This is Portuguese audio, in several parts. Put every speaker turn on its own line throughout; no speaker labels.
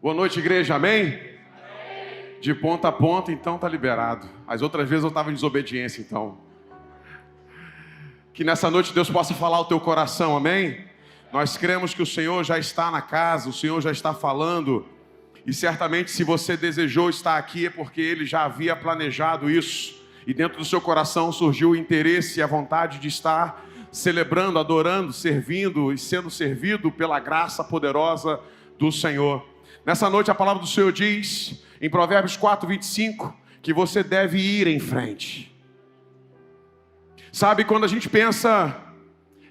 Boa noite, igreja, amém? De ponta a ponta, então tá liberado. As outras vezes eu estava em desobediência, então. Que nessa noite Deus possa falar ao teu coração, amém? Nós cremos que o Senhor já está na casa, o Senhor já está falando. E certamente se você desejou estar aqui é porque Ele já havia planejado isso. E dentro do seu coração surgiu o interesse e a vontade de estar celebrando, adorando, servindo e sendo servido pela graça poderosa do Senhor. Nessa noite a palavra do Senhor diz, em Provérbios 4:25, que você deve ir em frente. Sabe, quando a gente pensa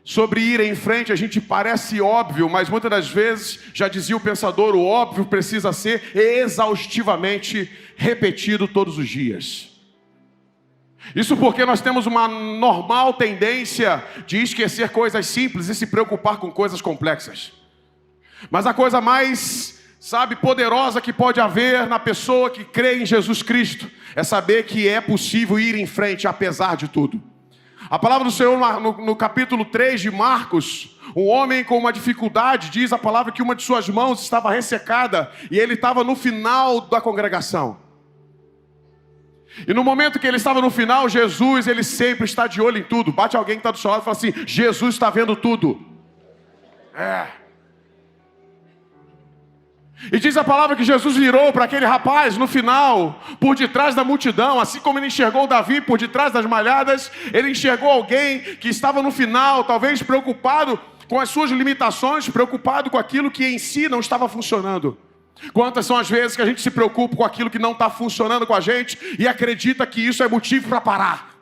sobre ir em frente, a gente parece óbvio, mas muitas das vezes, já dizia o pensador, o óbvio precisa ser exaustivamente repetido todos os dias. Isso porque nós temos uma normal tendência de esquecer coisas simples e se preocupar com coisas complexas. Mas a coisa mais, poderosa que pode haver na pessoa que crê em Jesus Cristo é saber que é possível ir em frente apesar de tudo. A palavra do Senhor no capítulo 3 de Marcos, um homem com uma dificuldade, diz a palavra que uma de suas mãos estava ressecada e ele estava no final da congregação. E no momento que ele estava no final, Jesus, ele sempre está de olho em tudo. Bate alguém que está do seu lado e fala assim, Jesus está vendo tudo. E diz a palavra que Jesus virou para aquele rapaz no final, por detrás da multidão, assim como ele enxergou Davi por detrás das malhadas, ele enxergou alguém que estava no final, talvez preocupado com as suas limitações, preocupado com aquilo que em si não estava funcionando. Quantas são as vezes que a gente se preocupa com aquilo que não está funcionando com a gente e acredita que isso é motivo para parar?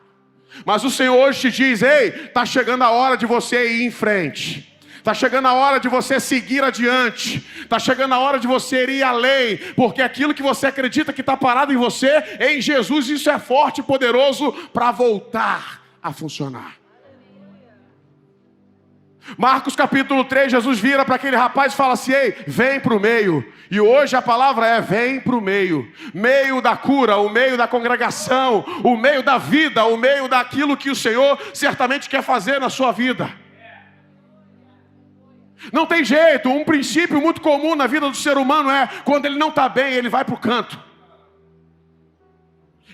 Mas o Senhor hoje te diz, ei, está chegando a hora de você ir em frente. Está chegando a hora de você seguir adiante. Está chegando a hora de você ir além. Porque aquilo que você acredita que está parado em você, em Jesus, isso é forte e poderoso para voltar a funcionar. Marcos capítulo 3, Jesus vira para aquele rapaz e fala assim, ei, vem para o meio. E hoje a palavra é, vem para o meio. Meio da cura, o meio da congregação, o meio da vida, o meio daquilo que o Senhor certamente quer fazer na sua vida. Não tem jeito, um princípio muito comum na vida do ser humano é, quando ele não está bem, ele vai para o canto.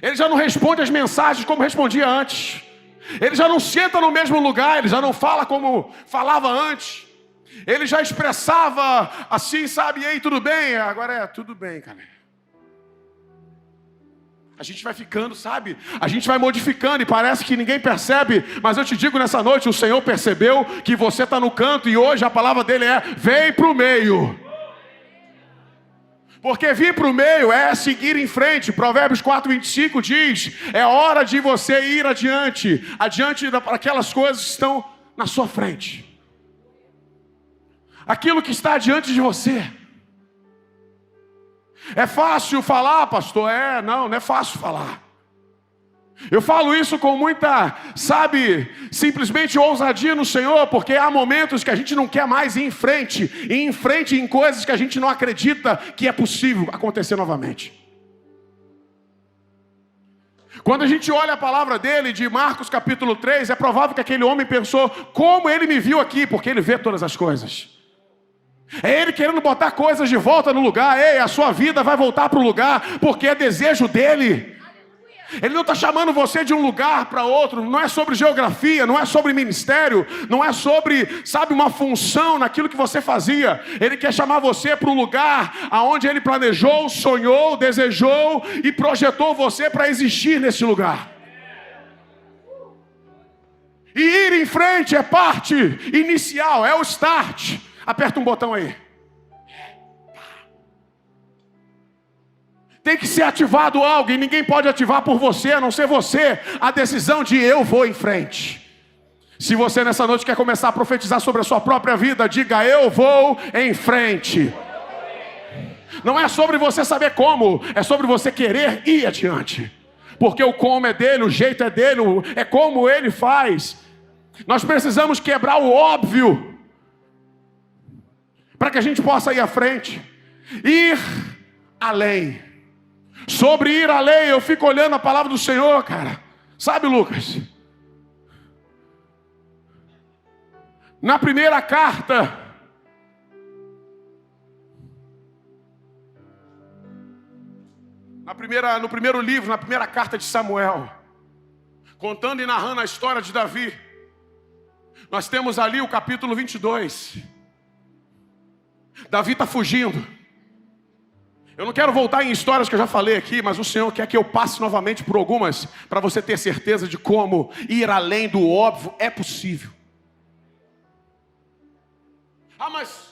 Ele já não responde as mensagens como respondia antes. Ele já não senta no mesmo lugar, ele já não fala como falava antes. Ele já expressava assim, e aí, tudo bem? Agora é, tudo bem, cara. A gente vai ficando, a gente vai modificando e parece que ninguém percebe. Mas eu te digo nessa noite, o Senhor percebeu que você está no canto e hoje a palavra dele é, vem para o meio. Porque vir para o meio é seguir em frente. Provérbios 4:25 diz, é hora de você ir adiante. Adiante daquelas coisas que estão na sua frente. Aquilo que está diante de você. É fácil falar, pastor? Não é fácil falar. Eu falo isso com muita, simplesmente ousadia no Senhor, porque há momentos que a gente não quer mais ir em frente em coisas que a gente não acredita que é possível acontecer novamente. Quando a gente olha a palavra dele, de Marcos capítulo 3, é provável que aquele homem pensou, como ele me viu aqui, porque ele vê todas as coisas. É ele querendo botar coisas de volta no lugar. Ei, a sua vida vai voltar para o lugar, porque é desejo dele. Ele não está chamando você de um lugar para outro. Não é sobre geografia, não é sobre ministério, não é sobre, uma função naquilo que você fazia. Ele quer chamar você para um lugar aonde ele planejou, sonhou, desejou e projetou você para existir nesse lugar. E ir em frente é parte inicial, é o start. Aperta um botão aí. Tem que ser ativado algo e ninguém pode ativar por você, a não ser você, a decisão de eu vou em frente. Se você nessa noite quer começar a profetizar sobre a sua própria vida, diga eu vou em frente. Não é sobre você saber como, é sobre você querer ir adiante. Porque o como é dele, o jeito é dele, é como ele faz. Nós precisamos quebrar o óbvio para que a gente possa ir à frente. Ir além. Sobre ir além, eu fico olhando a palavra do Senhor, cara. Lucas? Na primeira carta no primeiro livro, na primeira carta de Samuel, contando e narrando a história de Davi, nós temos ali o capítulo 22. Davi está fugindo. Eu não quero voltar em histórias que eu já falei aqui, mas o Senhor quer que eu passe novamente por algumas, para você ter certeza de como ir além do óbvio é possível. Mas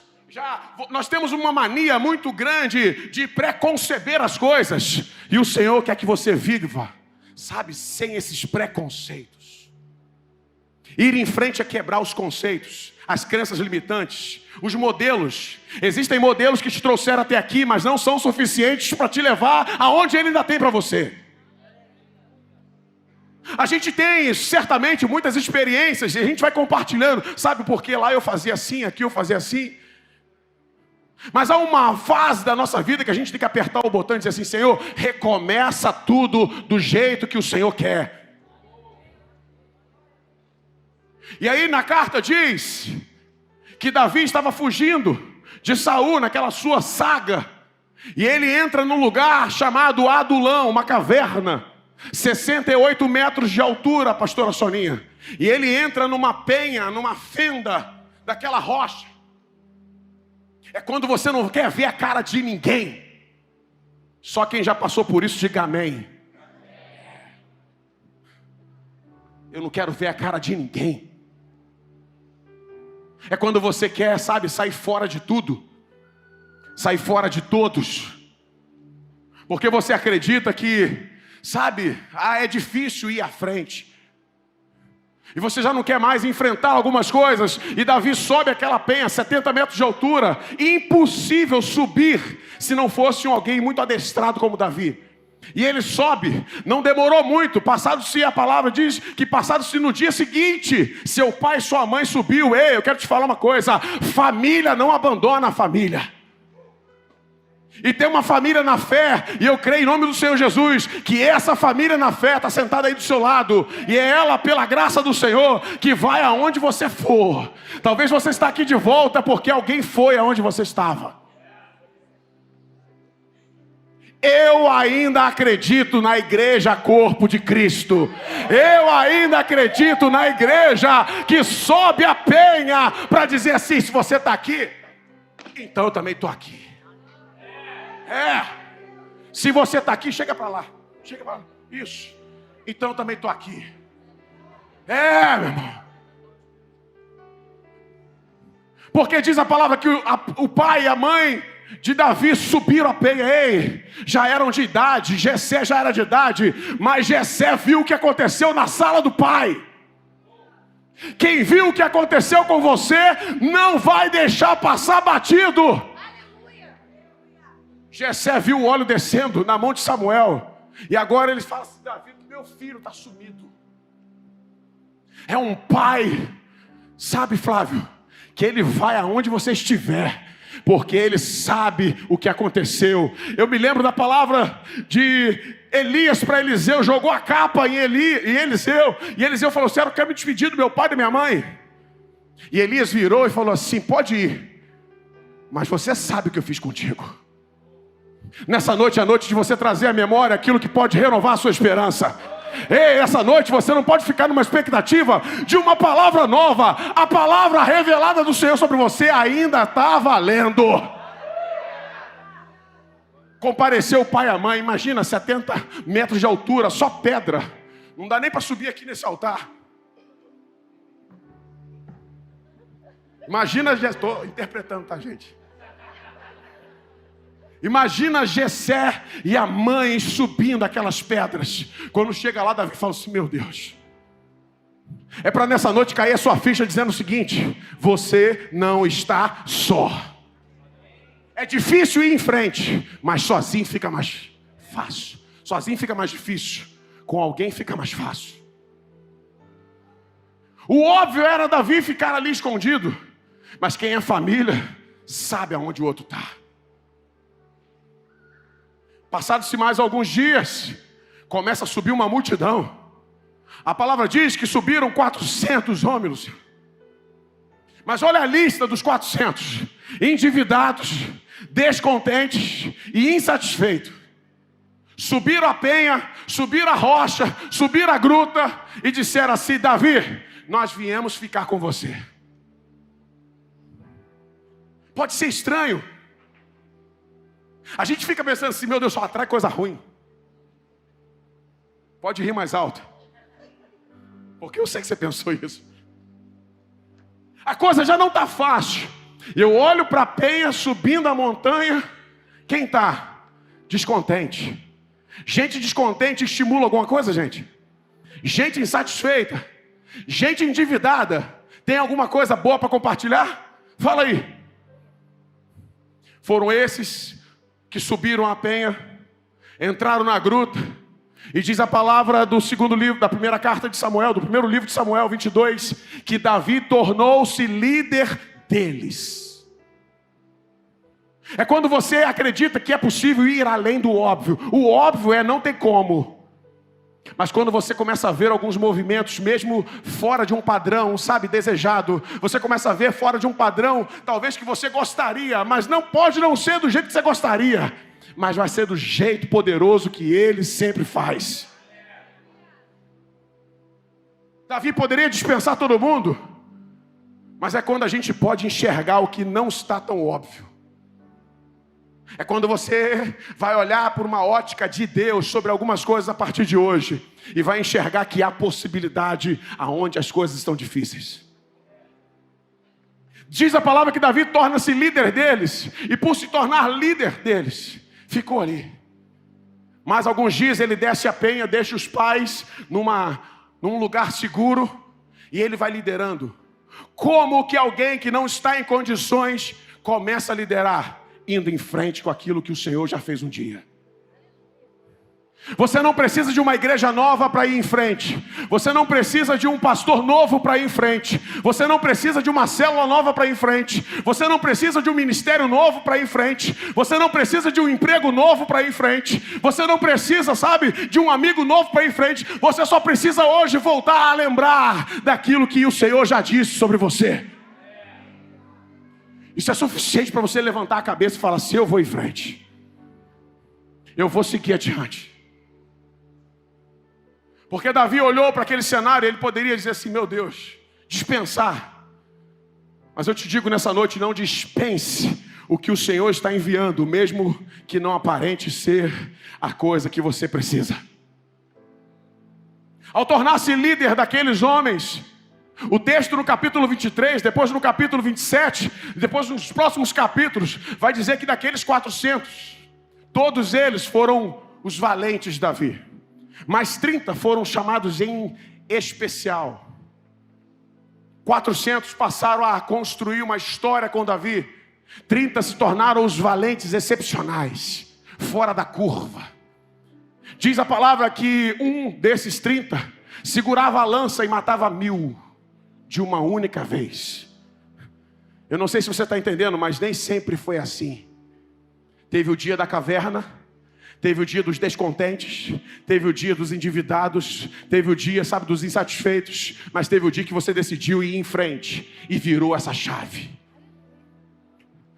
nós temos uma mania muito grande de preconceber as coisas, e o Senhor quer que você viva, sabe, sem esses preconceitos. Ir em frente é quebrar os conceitos, as crenças limitantes, os modelos. Existem modelos que te trouxeram até aqui, mas não são suficientes para te levar aonde Ele ainda tem para você. A gente tem certamente muitas experiências e a gente vai compartilhando, sabe, porque lá eu fazia assim, aqui eu fazia assim. Mas há uma fase da nossa vida que a gente tem que apertar o botão e dizer assim: Senhor, recomeça tudo do jeito que o Senhor quer. E aí na carta diz que Davi estava fugindo de Saul naquela sua saga, e ele entra num lugar chamado Adulão, uma caverna, 68 metros de altura, pastora Soninha. E ele entra numa penha, numa fenda daquela rocha. É quando você não quer ver a cara de ninguém. Só quem já passou por isso, diga amém. Eu não quero ver a cara de ninguém. É quando você quer, sabe, sair fora de tudo, sair fora de todos, porque você acredita que, sabe, é difícil ir à frente, e você já não quer mais enfrentar algumas coisas. E Davi sobe aquela penha, 70 metros de altura, impossível subir se não fosse alguém muito adestrado como Davi. E ele sobe, não demorou muito, passado-se, a palavra diz que passado-se no dia seguinte, seu pai e sua mãe subiu. Ei, eu quero te falar uma coisa: família não abandona a família. E tem uma família na fé, e eu creio em nome do Senhor Jesus, que essa família na fé está sentada aí do seu lado, e é ela, pela graça do Senhor, que vai aonde você for. Talvez você está aqui de volta porque alguém foi aonde você estava. Eu ainda acredito na igreja corpo de Cristo. Eu ainda acredito na igreja que sobe a penha para dizer assim: se você está aqui, então eu também estou aqui. Se você está aqui, chega para lá. Chega para lá. Isso. Então eu também estou aqui. Meu irmão. Porque diz a palavra que o pai e a mãe de Davi subiram a penha. Já eram de idade, Jessé já era de idade, mas Jessé viu o que aconteceu na sala do pai. Quem viu o que aconteceu com você não vai deixar passar batido. Jessé viu o óleo descendo na mão de Samuel, e agora ele fala assim: Davi, meu filho está sumido. É um pai, sabe, Flávio, que ele vai aonde você estiver, porque ele sabe o que aconteceu. Eu me lembro da palavra de Elias para Eliseu, jogou a capa em Eliseu, e Eliseu falou assim: eu quero me despedir do meu pai e da minha mãe. E Elias virou e falou assim: pode ir, mas você sabe o que eu fiz contigo. Nessa noite é a noite de você trazer à memória aquilo que pode renovar a sua esperança. Essa noite você não pode ficar numa expectativa de uma palavra nova. A palavra revelada do Senhor sobre você ainda está valendo. Compareceu o pai e a mãe. Imagina, 70 metros de altura, só pedra. Não dá nem para subir aqui nesse altar. Imagina, já estou interpretando, tá, gente? Imagina Jessé e a mãe subindo aquelas pedras. Quando chega lá, Davi fala assim: meu Deus, é para nessa noite cair a sua ficha dizendo o seguinte: você não está só. É difícil ir em frente, mas sozinho fica mais fácil. Sozinho fica mais difícil, com alguém fica mais fácil. O óbvio era Davi ficar ali escondido, mas quem é família sabe aonde o outro está. Passados-se mais alguns dias, começa a subir uma multidão. A palavra diz que subiram 400 homens. Mas olha a lista dos 400: endividados, descontentes e insatisfeitos. subiram a penha, subiram a rocha, subiram a gruta e disseram assim: Davi, nós viemos ficar com você. Pode ser estranho. A gente fica pensando assim: meu Deus, só atrai coisa ruim. Pode rir mais alto, porque eu sei que você pensou isso. A coisa já não está fácil. Eu olho para a penha subindo a montanha. Quem está? Descontente. Gente descontente estimula alguma coisa, gente? Gente insatisfeita, gente endividada, tem alguma coisa boa para compartilhar? Fala aí. Foram esses que subiram a penha, entraram na gruta, e diz a palavra do segundo livro, da primeira carta de Samuel, do primeiro livro de Samuel 22, que Davi tornou-se líder deles. É quando você acredita que é possível ir além do óbvio. O óbvio é não ter como. Mas quando você começa a ver alguns movimentos, mesmo fora de um padrão, sabe, desejado, você começa a ver fora de um padrão, talvez que você gostaria, mas não pode não ser do jeito que você gostaria, mas vai ser do jeito poderoso que Ele sempre faz. Davi poderia dispensar todo mundo, mas é quando a gente pode enxergar o que não está tão óbvio. É quando você vai olhar por uma ótica de Deus sobre algumas coisas a partir de hoje e vai enxergar que há possibilidade aonde as coisas estão difíceis. Diz a palavra que Davi torna-se líder deles, e por se tornar líder deles, ficou ali. Mas alguns dias ele desce a penha, deixa os pais num lugar seguro, e ele vai liderando. Como que alguém que não está em condições começa a liderar? Indo em frente com aquilo que o Senhor já fez um dia. Você não precisa de uma igreja nova para ir em frente. Você não precisa de um pastor novo para ir em frente. Você não precisa de uma célula nova para ir em frente. Você não precisa de um ministério novo para ir em frente. Você não precisa de um emprego novo para ir em frente. Você não precisa, sabe, de um amigo novo para ir em frente. Você só precisa hoje voltar a lembrar daquilo que o Senhor já disse sobre você. Isso é suficiente para você levantar a cabeça e falar assim: eu vou em frente. Eu vou seguir adiante. Porque Davi olhou para aquele cenário e ele poderia dizer assim: meu Deus, dispensar. Mas eu te digo nessa noite, não dispense o que o Senhor está enviando, mesmo que não aparente ser a coisa que você precisa. Ao tornar-se líder daqueles homens, o texto no capítulo 23, depois no capítulo 27, depois nos próximos capítulos, vai dizer que daqueles 400, todos eles foram os valentes de Davi. Mas 30 foram chamados em especial. 400 passaram a construir uma história com Davi. 30 se tornaram os valentes excepcionais, fora da curva. Diz a palavra que um desses 30 segurava a lança e matava 1000. De uma única vez. Eu não sei se você está entendendo, mas nem sempre foi assim. Teve o dia da caverna, teve o dia dos descontentes, teve o dia dos endividados, teve o dia, sabe, dos insatisfeitos, mas teve o dia que você decidiu ir em frente e virou essa chave.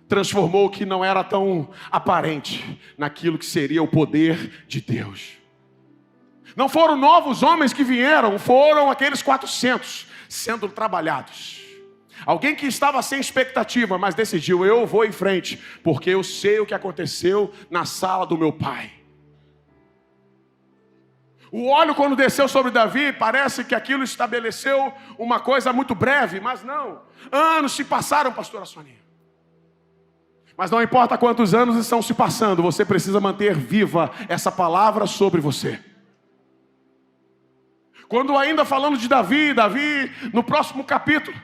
Transformou o que não era tão aparente naquilo que seria o poder de Deus. Não foram novos homens que vieram, foram aqueles 400 sendo trabalhados. Alguém que estava sem expectativa, mas decidiu: eu vou em frente, porque eu sei o que aconteceu na sala do meu pai. O óleo, quando desceu sobre Davi, parece que aquilo estabeleceu uma coisa muito breve, mas não. Anos se passaram, pastora Soninha. Mas não importa quantos anos estão se passando, você precisa manter viva essa palavra sobre você. Quando ainda falando de Davi, no próximo capítulo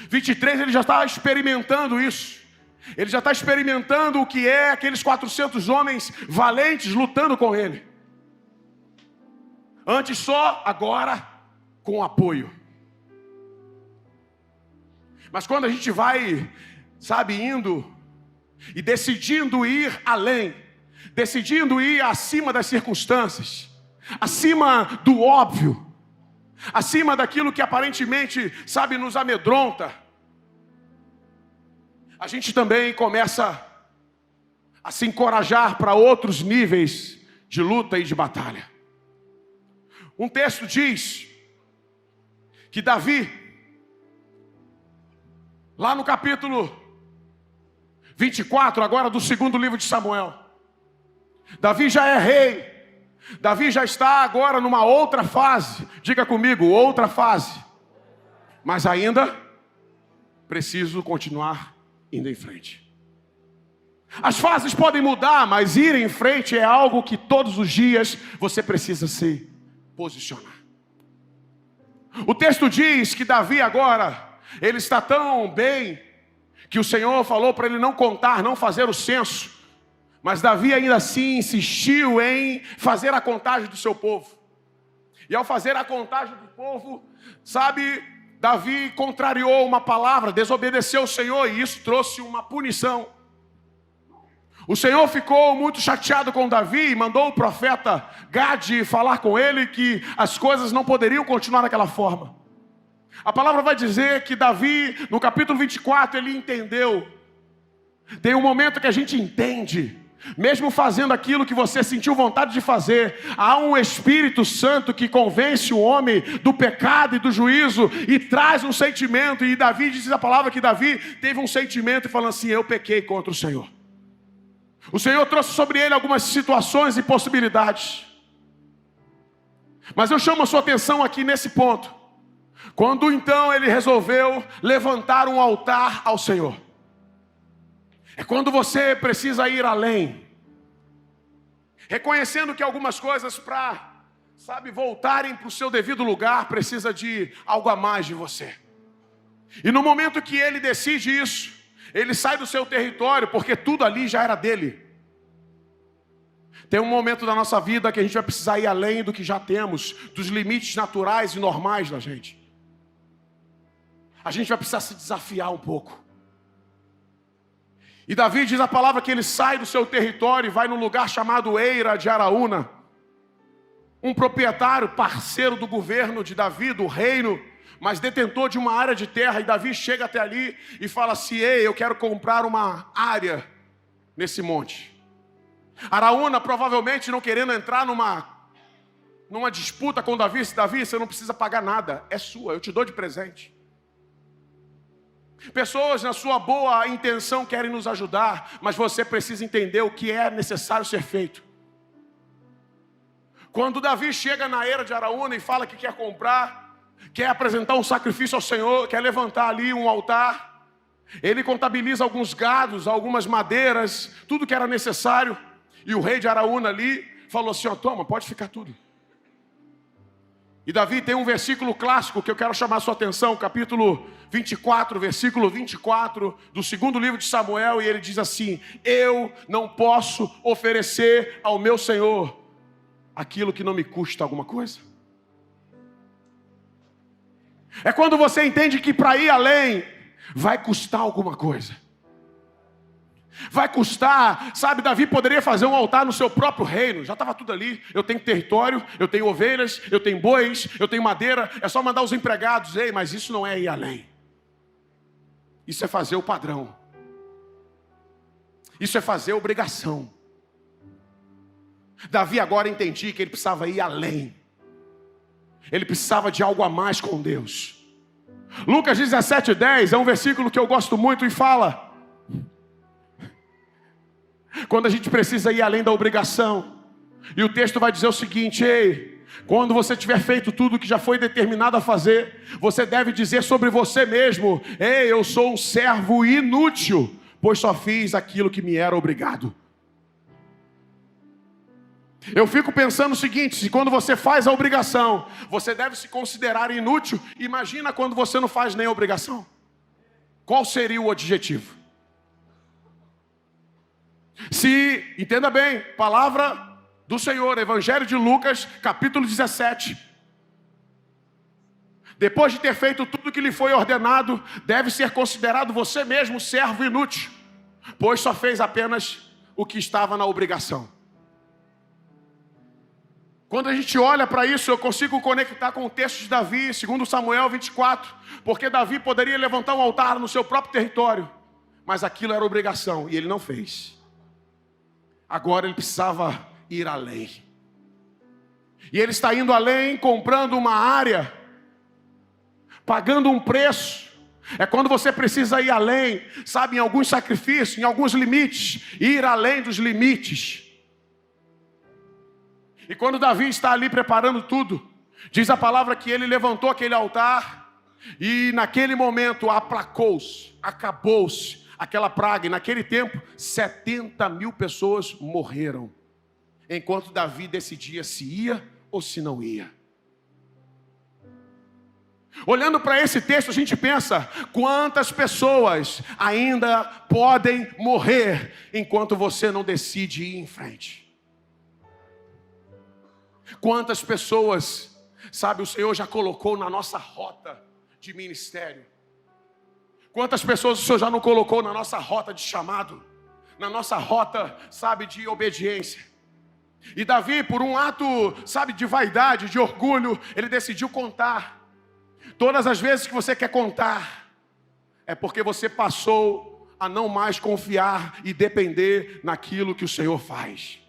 23, ele já está experimentando isso. Ele já está experimentando o que é aqueles 400 homens valentes lutando com ele. Antes só, agora com apoio. Mas quando a gente vai, sabe, indo e decidindo ir além, decidindo ir acima das circunstâncias, acima do óbvio, acima daquilo que aparentemente, sabe, nos amedronta, a gente também começa a se encorajar para outros níveis de luta e de batalha. Um texto diz que Davi, lá no capítulo 24, agora do segundo livro de Samuel, Davi já é rei. Davi já está agora numa outra fase. Diga comigo, outra fase. Mas ainda preciso continuar indo em frente. As fases podem mudar, mas ir em frente é algo que todos os dias você precisa se posicionar. O texto diz que Davi agora, ele está tão bem, que o Senhor falou para ele não contar, não fazer o censo. Mas Davi ainda assim insistiu em fazer a contagem do seu povo. E ao fazer a contagem do povo, sabe, Davi contrariou uma palavra, desobedeceu o Senhor, e isso trouxe uma punição. O Senhor ficou muito chateado com Davi e mandou o profeta Gade falar com ele que as coisas não poderiam continuar daquela forma. A palavra vai dizer que Davi, no capítulo 24, ele entendeu. Tem um momento que a gente entende. Mesmo fazendo aquilo que você sentiu vontade de fazer, há um Espírito Santo que convence o homem do pecado e do juízo e traz um sentimento. E Davi diz a palavra que Davi teve um sentimento falando assim: eu pequei contra o Senhor. O Senhor trouxe sobre ele algumas situações e possibilidades. Mas eu chamo a sua atenção aqui nesse ponto. Quando então ele resolveu levantar um altar ao Senhor. É quando você precisa ir além. Reconhecendo que algumas coisas para, voltarem para o seu devido lugar, precisa de algo a mais de você. E no momento que ele decide isso, ele sai do seu território, porque tudo ali já era dele. Tem um momento da nossa vida que a gente vai precisar ir além do que já temos, dos limites naturais e normais da gente. A gente vai precisar se desafiar um pouco. E Davi diz a palavra que ele sai do seu território e vai num lugar chamado Eira de Araúna. Um proprietário, parceiro do governo de Davi, do reino, mas detentor de uma área de terra. E Davi chega até ali e fala assim: ei, eu quero comprar uma área nesse monte. Araúna provavelmente não querendo entrar numa disputa com Davi. Davi, você não precisa pagar nada, é sua, eu te dou de presente. Pessoas na sua boa intenção querem nos ajudar, mas você precisa entender o que é necessário ser feito. Quando Davi chega na Eira de Araúna e fala que quer comprar, quer apresentar um sacrifício ao Senhor, quer levantar ali um altar, ele contabiliza alguns gados, algumas madeiras, tudo que era necessário. E o rei de Araúna ali falou assim: ó, toma, pode ficar tudo. E Davi tem um versículo clássico que eu quero chamar a sua atenção, capítulo 24, versículo 24, do segundo livro de Samuel, e ele diz assim: eu não posso oferecer ao meu Senhor aquilo que não me custa alguma coisa. É quando você entende que para ir além, vai custar alguma coisa. Vai custar, Davi poderia fazer um altar no seu próprio reino, já estava tudo ali. Eu tenho território, eu tenho ovelhas, eu tenho bois, eu tenho madeira, é só mandar os empregados. Ei, mas isso não é ir além. Isso é fazer o padrão. Isso é fazer a obrigação. Davi agora entendia que ele precisava ir além. Ele precisava de algo a mais com Deus. Lucas 17:10 é um versículo que eu gosto muito e fala: quando a gente precisa ir além da obrigação. E o texto vai dizer o seguinte: ei, quando você tiver feito tudo que já foi determinado a fazer, você deve dizer sobre você mesmo: ei, eu sou um servo inútil, pois só fiz aquilo que me era obrigado. Eu fico pensando o seguinte: se quando você faz a obrigação, você deve se considerar inútil, imagina quando você não faz nem a obrigação. Qual seria o objetivo? Entenda bem, palavra do Senhor, Evangelho de Lucas, capítulo 17. Depois de ter feito tudo que lhe foi ordenado, deve ser considerado você mesmo servo inútil, pois só fez apenas o que estava na obrigação. Quando a gente olha para isso, eu consigo conectar com o texto de Davi, segundo Samuel 24, porque Davi poderia levantar um altar no seu próprio território, mas aquilo era obrigação e ele não fez. Agora ele precisava ir além. E ele está indo além, comprando uma área, pagando um preço. É quando você precisa ir além, sabe, em alguns sacrifícios, em alguns limites, ir além dos limites. E quando Davi está ali preparando tudo, diz a palavra que ele levantou aquele altar e naquele momento aplacou-se, acabou-se aquela praga. E naquele tempo 70.000 pessoas morreram, enquanto Davi decidia se ia ou se não ia. Olhando para esse texto, a gente pensa: quantas pessoas ainda podem morrer enquanto você não decide ir em frente? Quantas pessoas, sabe, o Senhor já colocou na nossa rota de ministério? Quantas pessoas o Senhor já não colocou na nossa rota de chamado, na nossa rota, sabe, de obediência? E Davi, por um ato, sabe, de vaidade, de orgulho, ele decidiu contar. Todas as vezes que você quer contar, é porque você passou a não mais confiar e depender naquilo que o Senhor faz.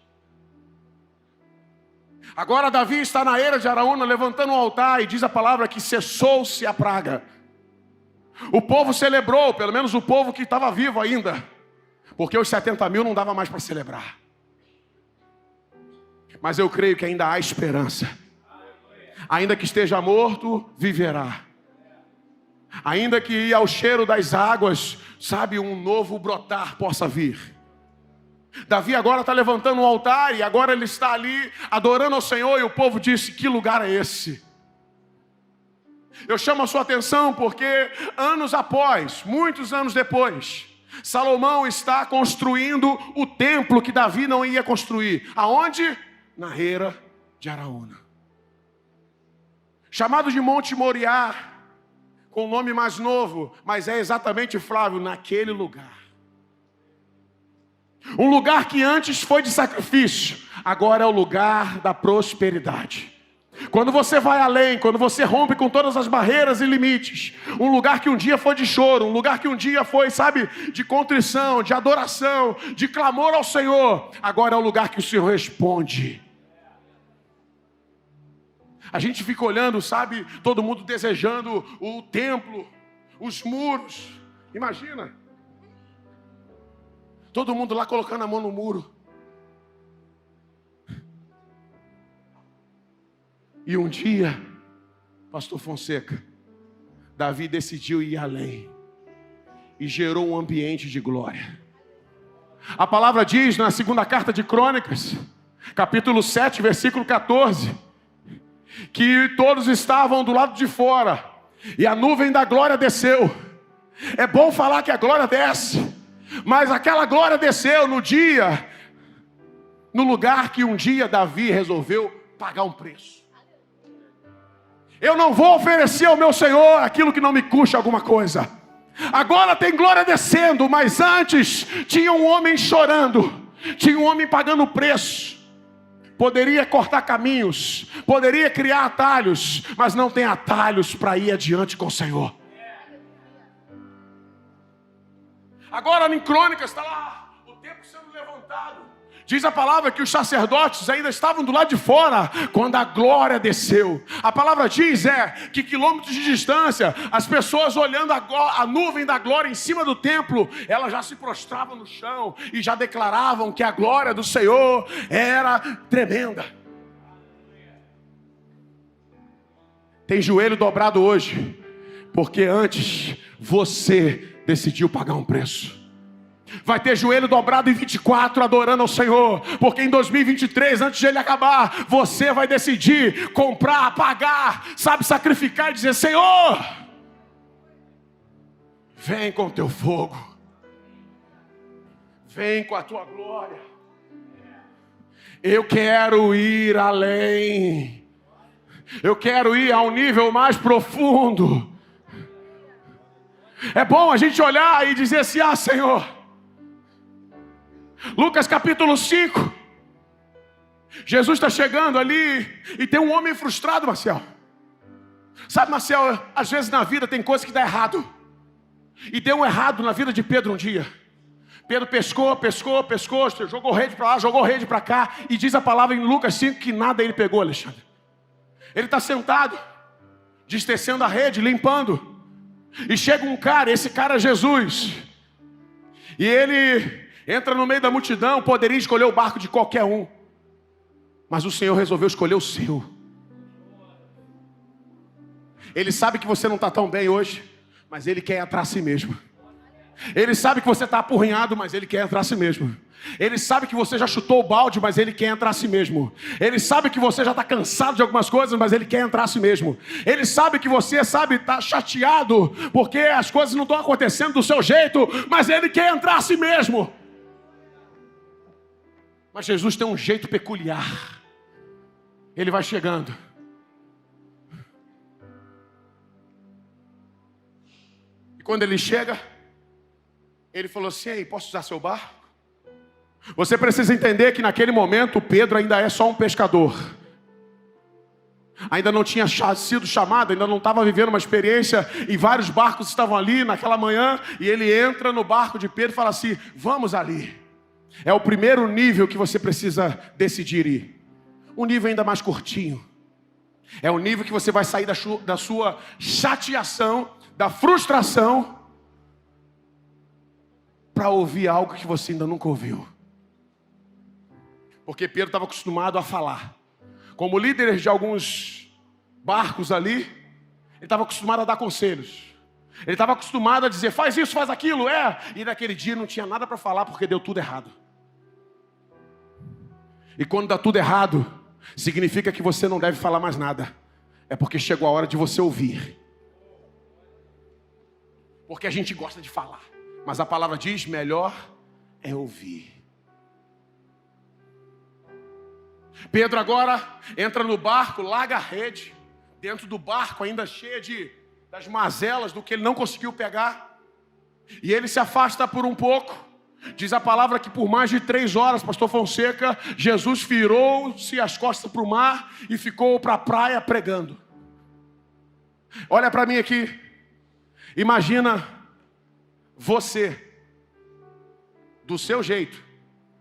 Agora Davi está na eira de Araúna, levantando um altar, e diz a palavra que cessou-se a praga. O povo celebrou, pelo menos o povo que estava vivo ainda, porque os 70.000 não dava mais para celebrar. Mas eu creio que ainda há esperança. Ainda que esteja morto, viverá. Ainda que ao cheiro das águas, sabe, um novo brotar possa vir. Davi agora está levantando um altar e agora ele está ali adorando ao Senhor, e o povo disse: que lugar é esse? Eu chamo a sua atenção porque anos após, muitos anos depois, Salomão está construindo o templo que Davi não ia construir. Aonde? Na eira de Araúna, chamado de Monte Moriá, com um nome mais novo, mas é exatamente, Flávio, naquele lugar. Um lugar que antes foi de sacrifício, agora é o lugar da prosperidade. Quando você vai além, quando você rompe com todas as barreiras e limites, um lugar que um dia foi de choro, um lugar que um dia foi, sabe, de contrição, de adoração, de clamor ao Senhor, agora é o lugar que o Senhor responde. A gente fica olhando, sabe, todo mundo desejando o templo, os muros. Imagina, todo mundo lá colocando a mão no muro. E um dia, pastor Fonseca, Davi decidiu ir além e gerou um ambiente de glória. A palavra diz na segunda carta de Crônicas, capítulo 7, versículo 14, que todos estavam do lado de fora e a nuvem da glória desceu. É bom falar que a glória desce, mas aquela glória desceu no lugar que um dia Davi resolveu pagar um preço. Eu não vou oferecer ao meu Senhor aquilo que não me custa alguma coisa. Agora tem glória descendo, mas antes tinha um homem chorando, tinha um homem pagando preço. Poderia cortar caminhos, poderia criar atalhos, mas não tem atalhos para ir adiante com o Senhor. Agora em Crônicas está lá o templo sendo levantado. Diz a palavra que os sacerdotes ainda estavam do lado de fora quando a glória desceu. A palavra diz que quilômetros de distância, as pessoas olhando a nuvem da glória em cima do templo, elas já se prostravam no chão e já declaravam que a glória do Senhor era tremenda. Tem joelho dobrado hoje, porque antes você decidiu pagar um preço. Vai ter joelho dobrado em 24 adorando ao Senhor, porque em 2023, antes de ele acabar, você vai decidir comprar, pagar, sabe, sacrificar e dizer: Senhor, vem com o teu fogo, vem com a tua glória. Eu quero ir além, eu quero ir a um nível mais profundo. É bom a gente olhar e dizer assim: ah, Senhor. Lucas capítulo 5, Jesus está chegando ali e tem um homem frustrado, Marcel. Sabe, Marcel, às vezes na vida tem coisas que dá errado. E deu um errado na vida de Pedro um dia. Pedro pescou, jogou rede para lá, jogou rede para cá. E diz a palavra em Lucas 5 que nada ele pegou, Alexandre. Ele está sentado, destecendo a rede, limpando. E chega um cara, esse cara é Jesus. E ele entra no meio da multidão, poderia escolher o barco de qualquer um. Mas o Senhor resolveu escolher o seu. Ele sabe que você não está tão bem hoje, mas Ele quer entrar a si mesmo. Ele sabe que você está apurrinhado, mas Ele quer entrar a si mesmo. Ele sabe que você já chutou o balde, mas Ele quer entrar a si mesmo. Ele sabe que você já está cansado de algumas coisas, mas Ele quer entrar a si mesmo. Ele sabe que você está chateado, porque as coisas não estão acontecendo do seu jeito, mas Ele quer entrar a si mesmo. Mas Jesus tem um jeito peculiar. Ele vai chegando. E quando ele chega, ele falou assim: ei, posso usar seu barco? Você precisa entender que naquele momento Pedro ainda é só um pescador. Ainda não tinha sido chamado, ainda não estava vivendo uma experiência. E vários barcos estavam ali naquela manhã. E ele entra no barco de Pedro e fala assim: vamos ali. É o primeiro nível que você precisa decidir ir. Um nível ainda mais curtinho. É o nível que você vai sair da sua chateação, da frustração, para ouvir algo que você ainda nunca ouviu. Porque Pedro estava acostumado a falar. Como líder de alguns barcos ali, ele estava acostumado a dar conselhos. Ele estava acostumado a dizer: faz isso, faz aquilo, E naquele dia não tinha nada para falar porque deu tudo errado. E quando dá tudo errado, significa que você não deve falar mais nada. É porque chegou a hora de você ouvir. Porque a gente gosta de falar, mas a palavra diz: melhor é ouvir. Pedro agora entra no barco, larga a rede. Dentro do barco ainda cheia das mazelas do que ele não conseguiu pegar. E ele se afasta por um pouco. Diz a palavra que por mais de 3 horas, pastor Fonseca, Jesus virou-se as costas para o mar e ficou para a praia pregando. Olha para mim aqui. Imagina você, do seu jeito.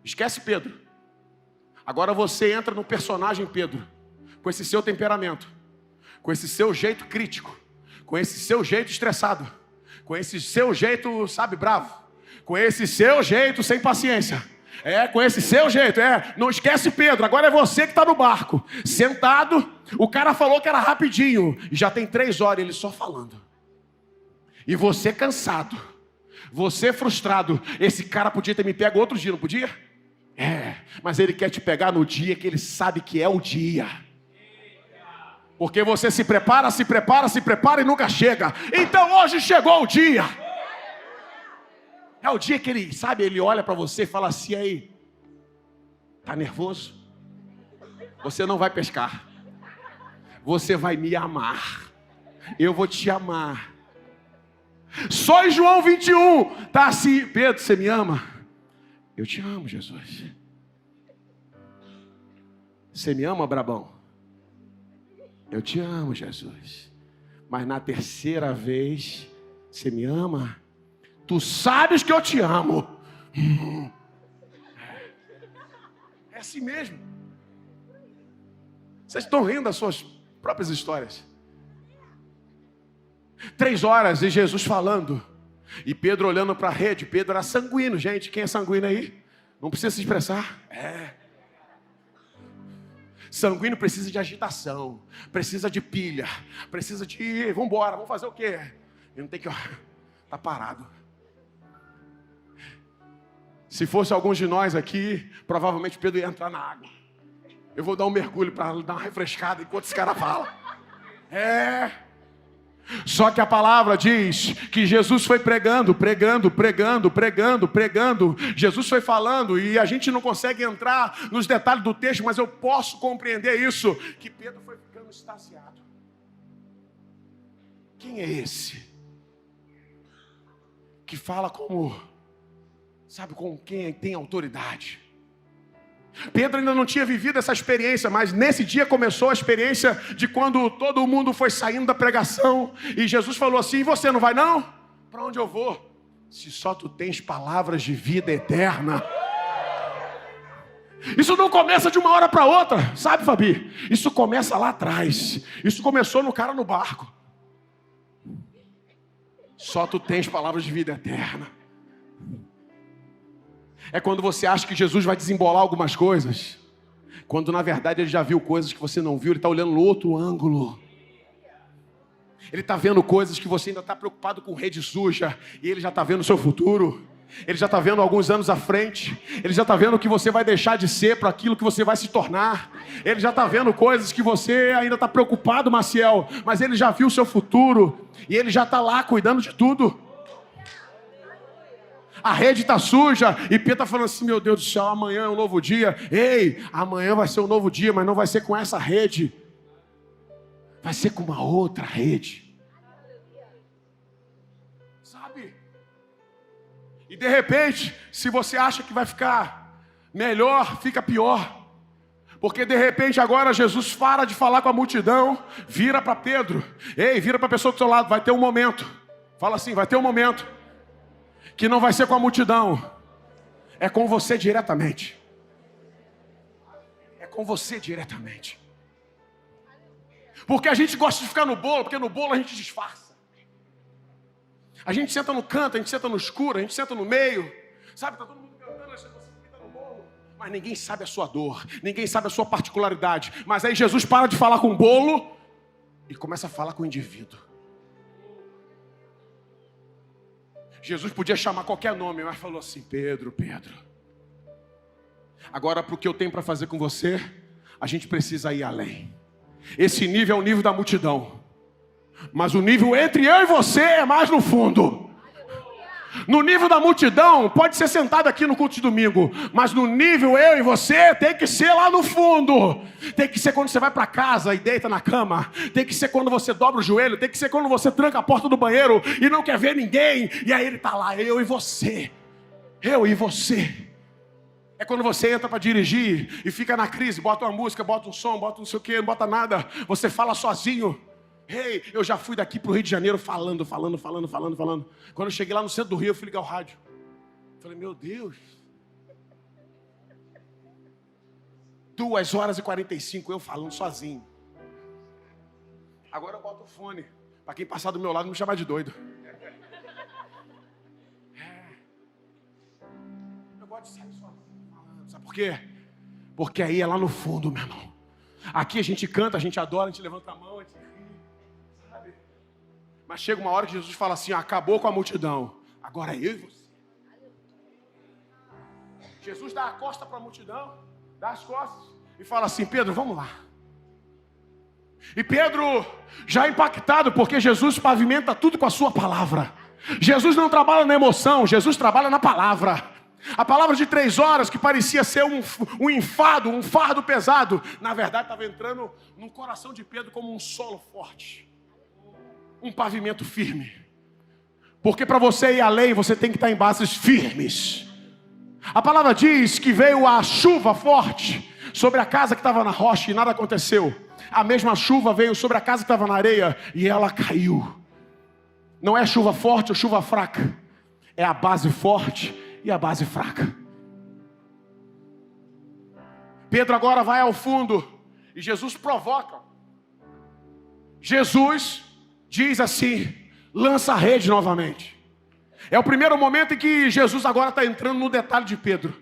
Esquece Pedro. Agora você entra no personagem Pedro, com esse seu temperamento, com esse seu jeito crítico, com esse seu jeito estressado, com esse seu jeito, bravo, com esse seu jeito sem paciência. Com esse seu jeito, não esquece Pedro, agora é você que está no barco, sentado, o cara falou que era rapidinho, e já tem 3 horas ele só falando. E você cansado, você frustrado, esse cara podia ter me pego outro dia, não podia? Mas ele quer te pegar no dia que ele sabe que é o dia. Porque você se prepara e nunca chega. Então hoje chegou o dia. É o dia que ele, ele olha para você e fala assim: aí, tá nervoso? Você não vai pescar. Você vai me amar. Eu vou te amar. Só em João 21 tá assim: Pedro, você me ama? Eu te amo, Jesus. Você me ama, brabão? Eu te amo, Jesus. Mas na 3ª vez, você me ama? Tu sabes que eu te amo. É assim mesmo. Vocês estão rindo das suas próprias histórias. 3 horas e Jesus falando. E Pedro olhando para a rede. Pedro era sanguíneo, gente. Quem é sanguíneo aí? Não precisa se expressar. Sanguíneo precisa de agitação, precisa de pilha, precisa de vamos embora, vamos fazer o quê? E não tem que tá parado. Se fosse alguns de nós aqui, provavelmente Pedro ia entrar na água. Eu vou dar um mergulho para dar uma refrescada enquanto esse cara fala. Só que a palavra diz que Jesus foi pregando. Jesus foi falando e a gente não consegue entrar nos detalhes do texto, mas eu posso compreender isso, que Pedro foi ficando extasiado. Quem é esse? Que fala como, com quem tem autoridade. Pedro ainda não tinha vivido essa experiência, mas nesse dia começou a experiência de quando todo mundo foi saindo da pregação e Jesus falou assim: e você não vai não? Para onde eu vou? Se só tu tens palavras de vida eterna. Isso não começa de uma hora para outra, sabe, Fabi? Isso começa lá atrás. Isso começou no cara no barco. Só tu tens palavras de vida eterna. É quando você acha que Jesus vai desembolar algumas coisas, quando na verdade ele já viu coisas que você não viu. Ele está olhando no outro ângulo. Ele está vendo coisas que você ainda está preocupado com rede suja, e ele já está vendo o seu futuro. Ele já está vendo alguns anos à frente. Ele já está vendo o que você vai deixar de ser para aquilo que você vai se tornar. Ele já está vendo coisas que você ainda está preocupado, Maciel, mas ele já viu o seu futuro, e ele já está lá cuidando de tudo. A rede está suja, e Pedro está falando assim: meu Deus do céu, amanhã é um novo dia. Ei, amanhã vai ser um novo dia, mas não vai ser com essa rede. Vai ser com uma outra rede. Sabe? E de repente, se você acha que vai ficar melhor, fica pior. Porque de repente agora Jesus para de falar com a multidão, vira para Pedro. Ei, vira para a pessoa do seu lado, vai ter um momento. Fala assim, vai ter um momento que não vai ser com a multidão, é com você diretamente. É com você diretamente. Porque a gente gosta de ficar no bolo, porque no bolo a gente disfarça. A gente senta no canto, a gente senta no escuro, a gente senta no meio. Sabe, está todo mundo cantando, você fica no bolo. Mas ninguém sabe a sua dor, ninguém sabe a sua particularidade. Mas aí Jesus para de falar com o bolo e começa a falar com o indivíduo. Jesus podia chamar qualquer nome, mas falou assim: Pedro, Pedro. Agora, para o que eu tenho para fazer com você, a gente precisa ir além. Esse nível é o nível da multidão, mas o nível entre eu e você é mais no fundo. No nível da multidão, pode ser sentado aqui no culto de domingo, mas no nível eu e você tem que ser lá no fundo. Tem que ser quando você vai para casa e deita na cama. Tem que ser quando você dobra o joelho. Tem que ser quando você tranca a porta do banheiro e não quer ver ninguém, e aí ele está lá, eu e você. Eu e você. É quando você entra para dirigir e fica na crise, bota uma música, bota um som, bota não sei o que, não bota nada. Você fala sozinho. Ei, eu já fui daqui para o Rio de Janeiro falando. Quando eu cheguei lá no centro do Rio, eu fui ligar o rádio. Falei, meu Deus. 2h45 eu falando sozinho. Agora eu boto o fone, para quem passar do meu lado não me chamar de doido. Eu gosto de sair sozinho. Sabe por quê? Porque aí é lá no fundo, meu irmão. Aqui a gente canta, a gente adora, a gente levanta a mão, a gente ri, sabe? Mas chega uma hora que Jesus fala assim: acabou com a multidão, agora é eu e você. Jesus dá a costa para a multidão, dá as costas e fala assim: Pedro, vamos lá. E Pedro, já impactado, porque Jesus pavimenta tudo com a sua palavra. Jesus não trabalha na emoção, Jesus trabalha na palavra. A palavra de 3 horas, que parecia ser um enfado, um fardo pesado, na verdade estava entrando no coração de Pedro como um solo forte, um pavimento firme. Porque para você ir além, você tem que estar em bases firmes. A palavra diz que veio a chuva forte sobre a casa que estava na rocha e nada aconteceu. A mesma chuva veio sobre a casa que estava na areia e ela caiu. Não é chuva forte ou chuva fraca, é a base forte e a base fraca. Pedro agora vai ao fundo e Jesus provoca. Jesus diz assim: lança a rede novamente. É o primeiro momento em que Jesus agora está entrando no detalhe de Pedro.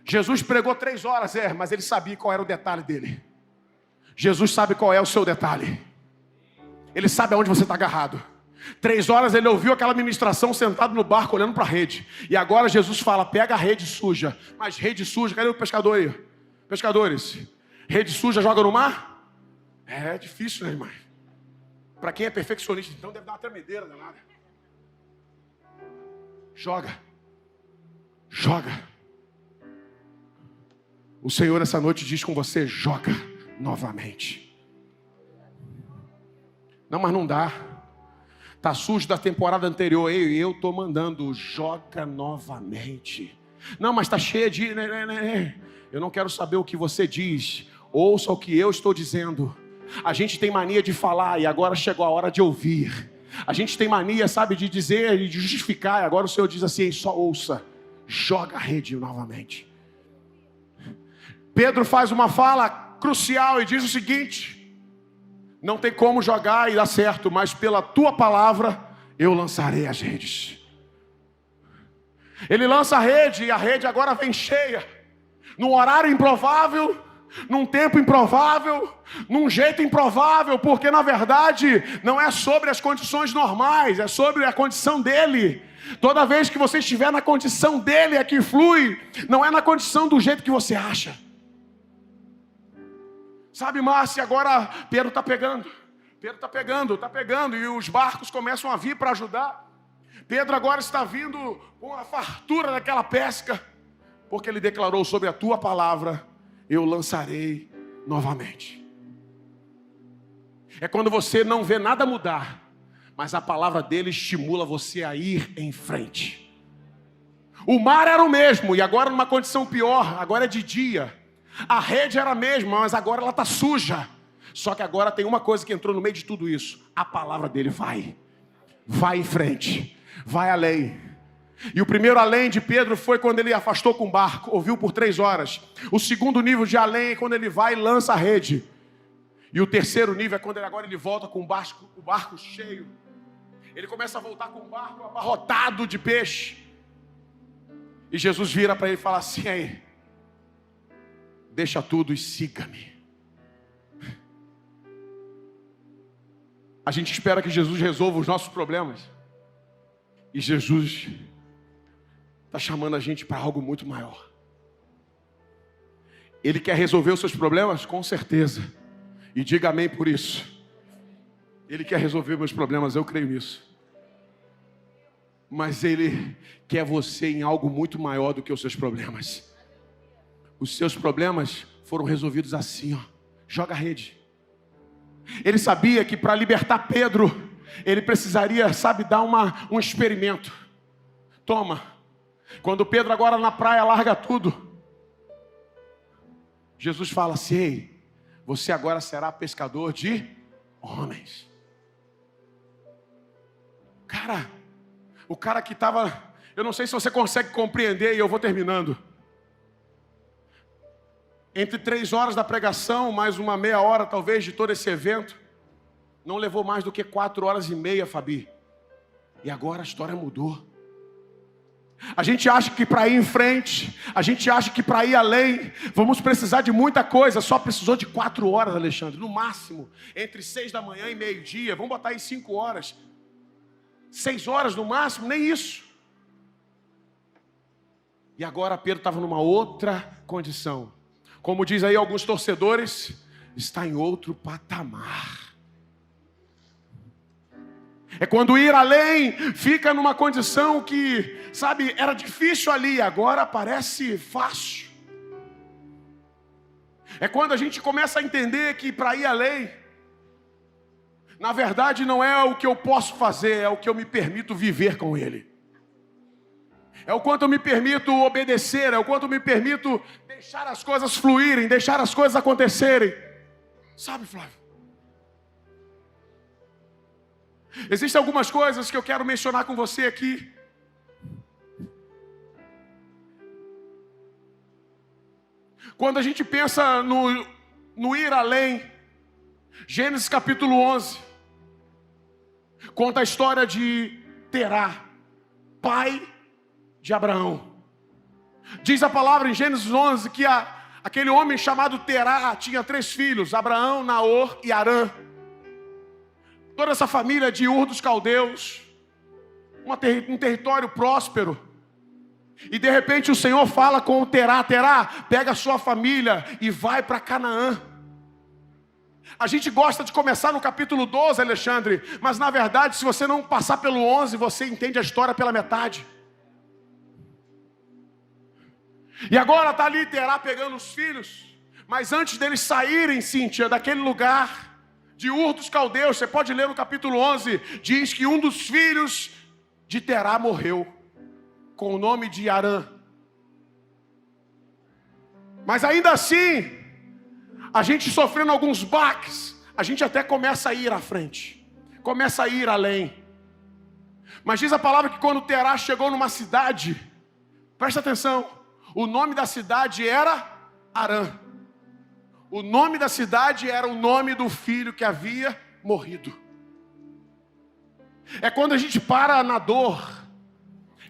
Jesus pregou 3 horas, mas ele sabia qual era o detalhe dele. Jesus sabe qual é o seu detalhe. Ele sabe aonde você está agarrado. 3 horas ele ouviu aquela ministração sentado no barco olhando para a rede. E agora Jesus fala: pega a rede suja. Mas rede suja, cadê o pescador aí? Pescadores, rede suja joga no mar? É difícil, né, irmão? Para quem é perfeccionista, então deve dar uma tremedeira danada. Joga. O Senhor essa noite diz com você: joga novamente. Não, mas não dá. Está sujo da temporada anterior. Eu estou mandando, joga novamente. Não, mas está cheia de... Eu não quero saber o que você diz. Ouça o que eu estou dizendo. A gente tem mania de falar e agora chegou a hora de ouvir. A gente tem mania, sabe, de dizer e de justificar. E agora o Senhor diz assim: só ouça, joga a rede novamente. Pedro faz uma fala crucial e diz o seguinte: não tem como jogar e dar certo, mas pela tua palavra eu lançarei as redes. Ele lança a rede e a rede agora vem cheia, num horário improvável, num tempo improvável, num jeito improvável, porque na verdade não é sobre as condições normais, é sobre a condição dele. Toda vez que você estiver na condição dele é que flui, não é na condição do jeito que você acha. Sabe, Márcia, agora Pedro está pegando, e os barcos começam a vir para ajudar. Pedro agora está vindo com a fartura daquela pesca, porque ele declarou: sobre a tua palavra eu lançarei novamente. É quando você não vê nada mudar, mas a palavra dele estimula você a ir em frente. O mar era o mesmo, e agora numa condição pior, agora é de dia. A rede era a mesma, mas agora ela está suja. Só que agora tem uma coisa que entrou no meio de tudo isso: a palavra dele vai em frente, vai além. E o primeiro além de Pedro foi quando ele afastou com o barco, ouviu por 3 horas. O segundo nível de além é quando ele vai e lança a rede. E o terceiro nível é quando ele volta com o barco cheio. Ele começa a voltar com o barco abarrotado de peixe. E Jesus vira para ele e fala assim: aí, deixa tudo e siga-me. A gente espera que Jesus resolva os nossos problemas. E Jesus está chamando a gente para algo muito maior. Ele quer resolver os seus problemas? Com certeza. E diga amém por isso. Ele quer resolver meus problemas, eu creio nisso. Mas Ele quer você em algo muito maior do que os seus problemas. Os seus problemas foram resolvidos assim, ó. Joga a rede. Ele sabia que para libertar Pedro, ele precisaria, sabe, dar um experimento. Toma. Quando Pedro agora na praia larga tudo, Jesus fala assim: ei, você agora será pescador de homens. Cara, o cara que estava, eu não sei se você consegue compreender, e eu vou terminando. Entre 3 horas da pregação, mais uma meia hora talvez de todo esse evento, não levou mais do que 4 horas e meia, Fabi. E agora a história mudou. A gente acha que para ir em frente, a gente acha que para ir além, vamos precisar de muita coisa. Só precisou de 4 horas, Alexandre, no máximo. Entre 6 da manhã e meio-dia, vamos botar aí 5 horas. 6 horas no máximo, nem isso. E agora Pedro estava numa outra condição. Como diz aí alguns torcedores, está em outro patamar. É quando ir além fica numa condição que, sabe, era difícil ali, agora parece fácil. É quando a gente começa a entender que para ir além, na verdade não é o que eu posso fazer, é o que eu me permito viver com Ele. É o quanto eu me permito obedecer, é o quanto eu me permito deixar as coisas fluírem, deixar as coisas acontecerem. Sabe, Flávio? Existem algumas coisas que eu quero mencionar com você aqui. Quando a gente pensa no ir além, Gênesis capítulo 11 conta a história de Terá, pai de Abraão. Diz a palavra em Gênesis 11 que aquele homem chamado Terá tinha 3 filhos, Abraão, Naor e Harã. Toda essa família de Ur dos Caldeus, um território próspero. E de repente o Senhor fala com o Terá: Terá, pega a sua família e vai para Canaã. A gente gosta de começar no capítulo 12, Alexandre, mas na verdade, se você não passar pelo 11, você entende a história pela metade. E agora está ali Terá pegando os filhos, mas antes deles saírem, Cíntia, daquele lugar de Ur dos Caldeus, você pode ler no capítulo 11, diz que um dos filhos de Terá morreu, com o nome de Harã. Mas ainda assim, a gente sofrendo alguns baques, a gente até começa a ir à frente, começa a ir além. Mas diz a palavra que quando Terá chegou numa cidade, presta atenção, o nome da cidade era Harã. O nome da cidade era o nome do filho que havia morrido. É quando a gente para na dor,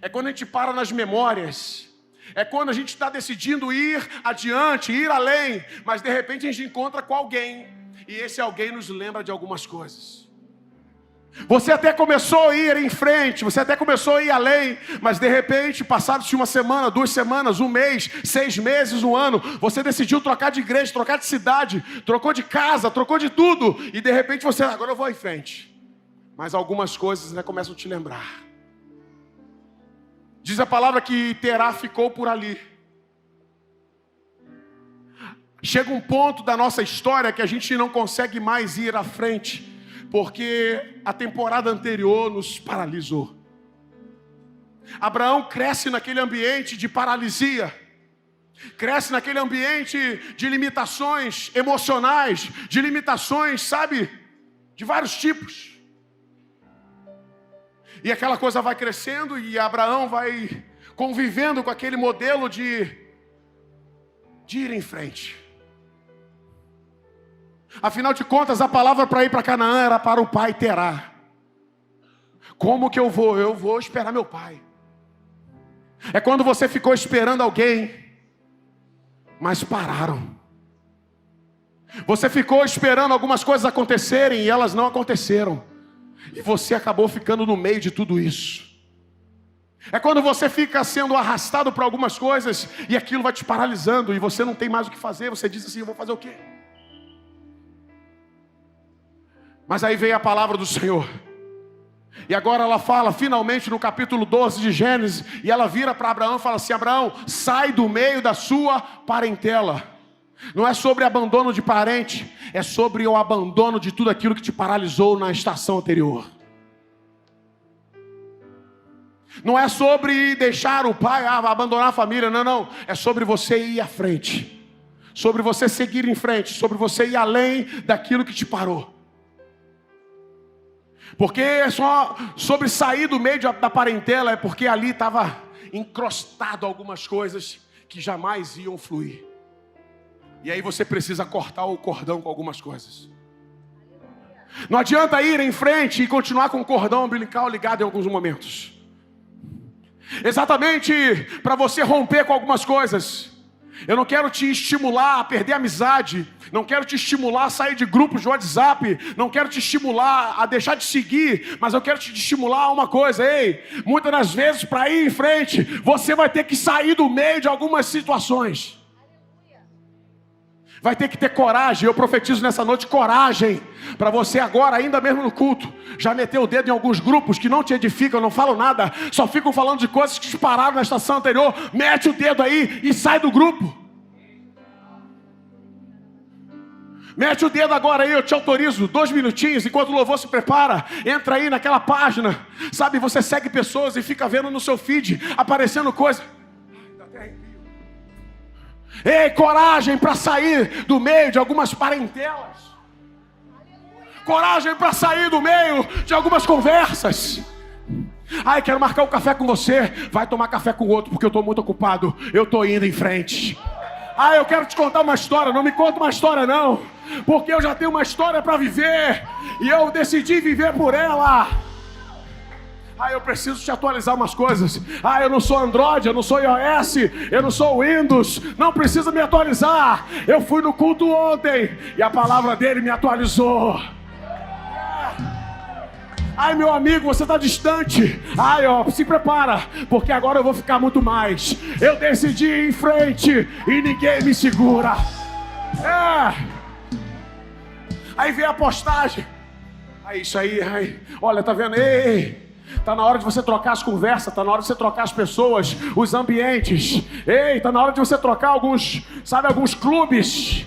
é quando a gente para nas memórias, é quando a gente está decidindo ir adiante, ir além, mas de repente a gente encontra com alguém, e esse alguém nos lembra de algumas coisas. Você até começou a ir em frente, você até começou a ir além, mas de repente, passados-se uma semana, 2 semanas, 1 mês, 6 meses, 1 ano, você decidiu trocar de igreja, trocar de cidade, trocou de casa, trocou de tudo, e de repente você, agora eu vou em frente. Mas algumas coisas ainda começam a te lembrar. Diz a palavra que Terá ficou por ali. Chega um ponto da nossa história que a gente não consegue mais ir à frente, porque a temporada anterior nos paralisou. Abraão cresce naquele ambiente de paralisia, cresce naquele ambiente de limitações emocionais, de limitações, sabe, de vários tipos. E aquela coisa vai crescendo e Abraão vai convivendo com aquele modelo de ir em frente. Afinal de contas, a palavra para ir para Canaã era para o pai Terá. Como que eu vou? Eu vou esperar meu pai. É quando você ficou esperando alguém, mas pararam. Você ficou esperando algumas coisas acontecerem e elas não aconteceram. E você acabou ficando no meio de tudo isso. É quando você fica sendo arrastado para algumas coisas e aquilo vai te paralisando e você não tem mais o que fazer. Você diz assim, eu vou fazer o quê? Mas aí veio a palavra do Senhor. E agora ela fala, finalmente no capítulo 12 de Gênesis, e ela vira para Abraão e fala assim, Abraão, sai do meio da sua parentela. Não é sobre abandono de parente, é sobre o abandono de tudo aquilo que te paralisou na estação anterior. Não é sobre deixar o pai, abandonar a família, não. É sobre você ir à frente, sobre você seguir em frente, sobre você ir além daquilo que te parou. Porque é só sobre sair do meio da parentela, é porque ali estava encrostado algumas coisas que jamais iam fluir. E aí você precisa cortar o cordão com algumas coisas. Não adianta ir em frente e continuar com o cordão umbilical ligado em alguns momentos. Exatamente para você romper com algumas coisas. Eu não quero te estimular a perder a amizade. Não quero te estimular a sair de grupos de WhatsApp. Não quero te estimular a deixar de seguir. Mas eu quero te estimular a uma coisa. Ei, muitas das vezes para ir em frente, você vai ter que sair do meio de algumas situações. Vai ter que ter coragem. Eu profetizo nessa noite coragem para você agora, ainda mesmo no culto, já meter o dedo em alguns grupos que não te edificam, não falam nada, só ficam falando de coisas que te pararam na estação anterior. Mete o dedo aí e sai do grupo. Mete o dedo agora aí, eu te autorizo, 2 minutinhos, enquanto o louvor se prepara, entra aí naquela página, sabe, você segue pessoas e fica vendo no seu feed, aparecendo coisa. Ei, coragem para sair do meio de algumas parentelas. Coragem para sair do meio de algumas conversas. Ai, quero marcar um café com você. Vai tomar café com o outro, porque eu estou muito ocupado. Eu estou indo em frente. Ah, eu quero te contar uma história. Não me conta uma história não, porque eu já tenho uma história para viver e eu decidi viver por ela. Ah, eu preciso te atualizar umas coisas. Ah, eu não sou Android, eu não sou iOS, eu não sou Windows. Não precisa me atualizar. Eu fui no culto ontem e a palavra dele me atualizou. Ai, meu amigo, você está distante. Ai, ó, se prepara, porque agora eu vou ficar muito mais. Eu decidi ir em frente e ninguém me segura. Aí vem a postagem. Aí, isso aí, aí. Olha, tá vendo? Ei, tá na hora de você trocar as conversas, tá na hora de você trocar as pessoas, os ambientes. Ei, tá na hora de você trocar alguns clubes.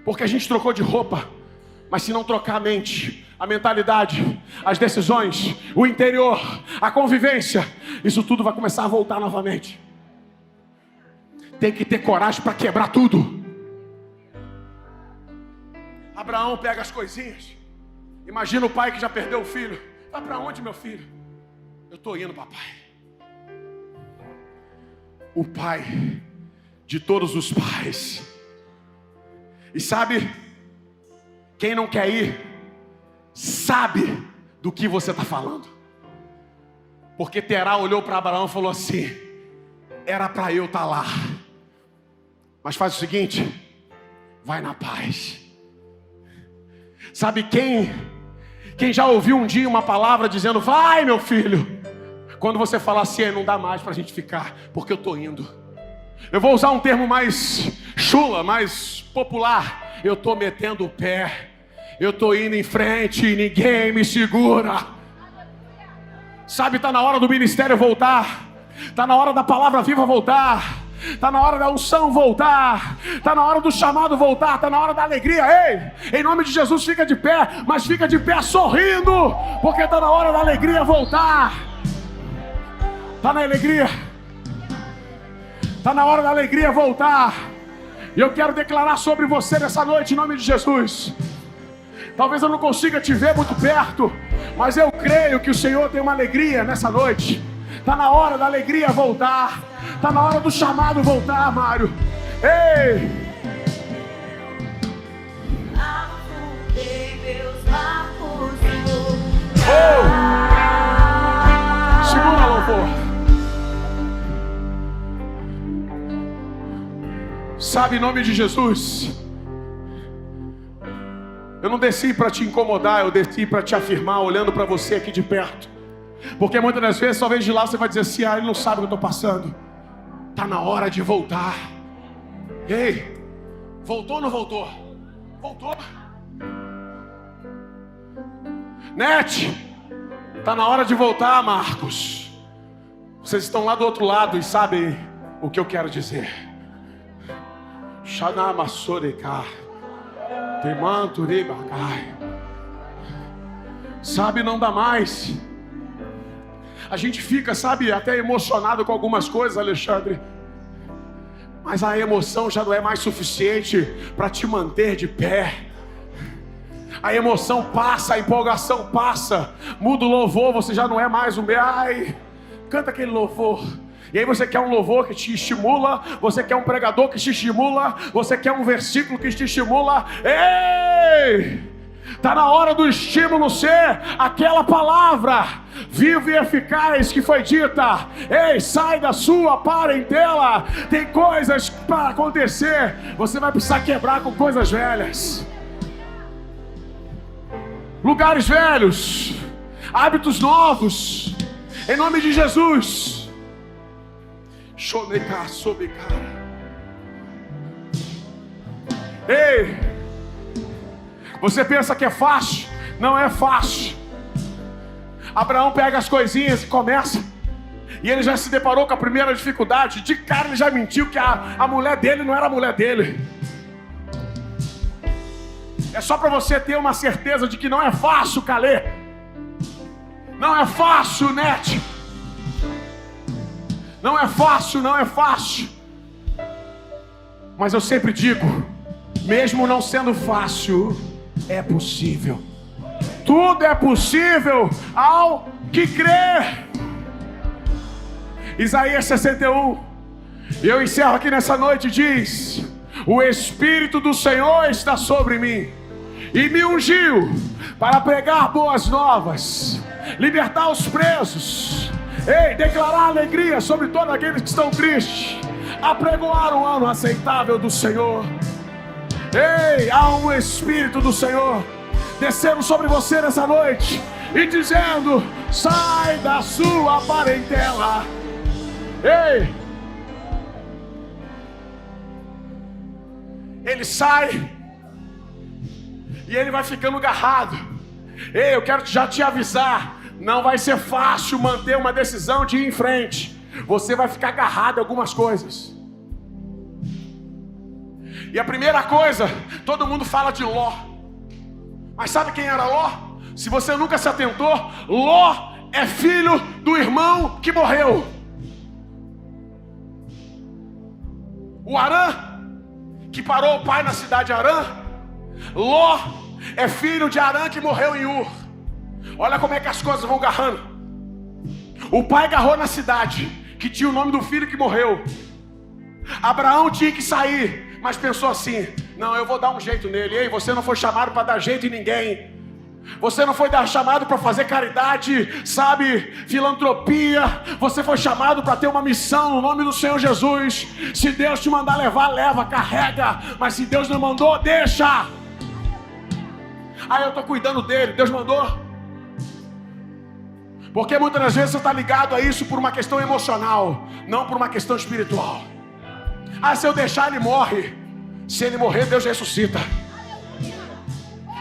Porque a gente trocou de roupa. Mas se não trocar a mente, a mentalidade, as decisões, o interior, a convivência, isso tudo vai começar a voltar novamente. Tem que ter coragem para quebrar tudo. Abraão pega as coisinhas. Imagina o pai que já perdeu o filho. Vai para onde, meu filho? Eu estou indo, papai. O pai de todos os pais. E sabe, quem não quer ir, sabe do que você está falando. Porque Terá olhou para Abraão e falou assim: era para eu estar lá. Mas faz o seguinte, vai na paz. Sabe quem já ouviu um dia uma palavra dizendo: vai, meu filho? Quando você fala assim: não dá mais para a gente ficar, porque eu estou indo. Eu vou usar um termo mais chula, mais popular. Eu estou metendo o pé. Eu estou indo em frente e ninguém me segura. Sabe, está na hora do ministério voltar. Está na hora da palavra viva voltar. Está na hora da unção voltar. Está na hora do chamado voltar. Está na hora da alegria. Ei, em nome de Jesus, fica de pé. Mas fica de pé sorrindo, porque está na hora da alegria voltar. Está na alegria. Está na hora da alegria voltar. E eu quero declarar sobre você nessa noite, em nome de Jesus. Talvez eu não consiga te ver muito perto, mas eu creio que o Senhor tem uma alegria nessa noite. Está na hora da alegria voltar. Está na hora do chamado voltar, Mário. Ei! Oh! Segura, louvor. Sabe, em nome de Jesus, eu não desci para te incomodar, eu desci para te afirmar, olhando para você aqui de perto. Porque muitas das vezes, talvez de lá você vai dizer assim: ele não sabe o que eu estou passando. Está na hora de voltar. Ei, voltou ou não voltou? Voltou. Net, está na hora de voltar, Marcos. Vocês estão lá do outro lado e sabem o que eu quero dizer. Sabe, não dá mais. A gente fica, sabe, até emocionado com algumas coisas, Alexandre. Mas a emoção já não é mais suficiente para te manter de pé. A emoção passa, a empolgação passa. Muda o louvor, você já não é mais o meu. Ai, canta aquele louvor. E aí você quer um louvor que te estimula, você quer um pregador que te estimula, você quer um versículo que te estimula. Ei! Está na hora do estímulo ser aquela palavra viva e eficaz que foi dita. Ei, sai da sua parentela. Tem coisas para acontecer. Você vai precisar quebrar com coisas velhas. Lugares velhos, hábitos novos, em nome de Jesus. Ei, você pensa que é fácil? Não é fácil. Abraão pega as coisinhas e começa. E ele já se deparou com a primeira dificuldade. De cara ele já mentiu que a mulher dele não era a mulher dele. É só para você ter uma certeza de que não é fácil, Calê. Não é fácil, Net. Não é fácil, não é fácil. Mas eu sempre digo, mesmo não sendo fácil, é possível. Tudo é possível ao que crê. Isaías 61. E eu encerro aqui nessa noite, diz: o Espírito do Senhor está sobre mim e me ungiu para pregar boas novas, libertar os presos. Ei, declarar alegria sobre todos aqueles que estão tristes, apregoar um ano aceitável do Senhor. Ei, há um Espírito do Senhor descendo sobre você nessa noite e dizendo: sai da sua parentela. Ei, ele sai e ele vai ficando agarrado. Ei, eu quero já te avisar, não vai ser fácil manter uma decisão de ir em frente. Você vai ficar agarrado a algumas coisas. E a primeira coisa, todo mundo fala de Ló. Mas sabe quem era Ló? Se você nunca se atentou, Ló é filho do irmão que morreu. O Harã, que parou o pai na cidade de Harã. Ló é filho de Arã que morreu em Ur. Olha como é que as coisas vão garrando. O pai garrou na cidade, que tinha o nome do filho que morreu. Abraão tinha que sair, mas pensou assim: não, eu vou dar um jeito nele. Ei, você não foi chamado para dar jeito em ninguém. Você não foi chamado para fazer caridade, sabe, filantropia. Você foi chamado para ter uma missão no nome do Senhor Jesus. Se Deus te mandar levar, leva, carrega. Mas se Deus não mandou, deixa. Aí eu estou cuidando dele, Deus mandou. Porque muitas das vezes você está ligado a isso por uma questão emocional, não por uma questão espiritual. Ah, se eu deixar, ele morre. Se ele morrer, Deus ressuscita.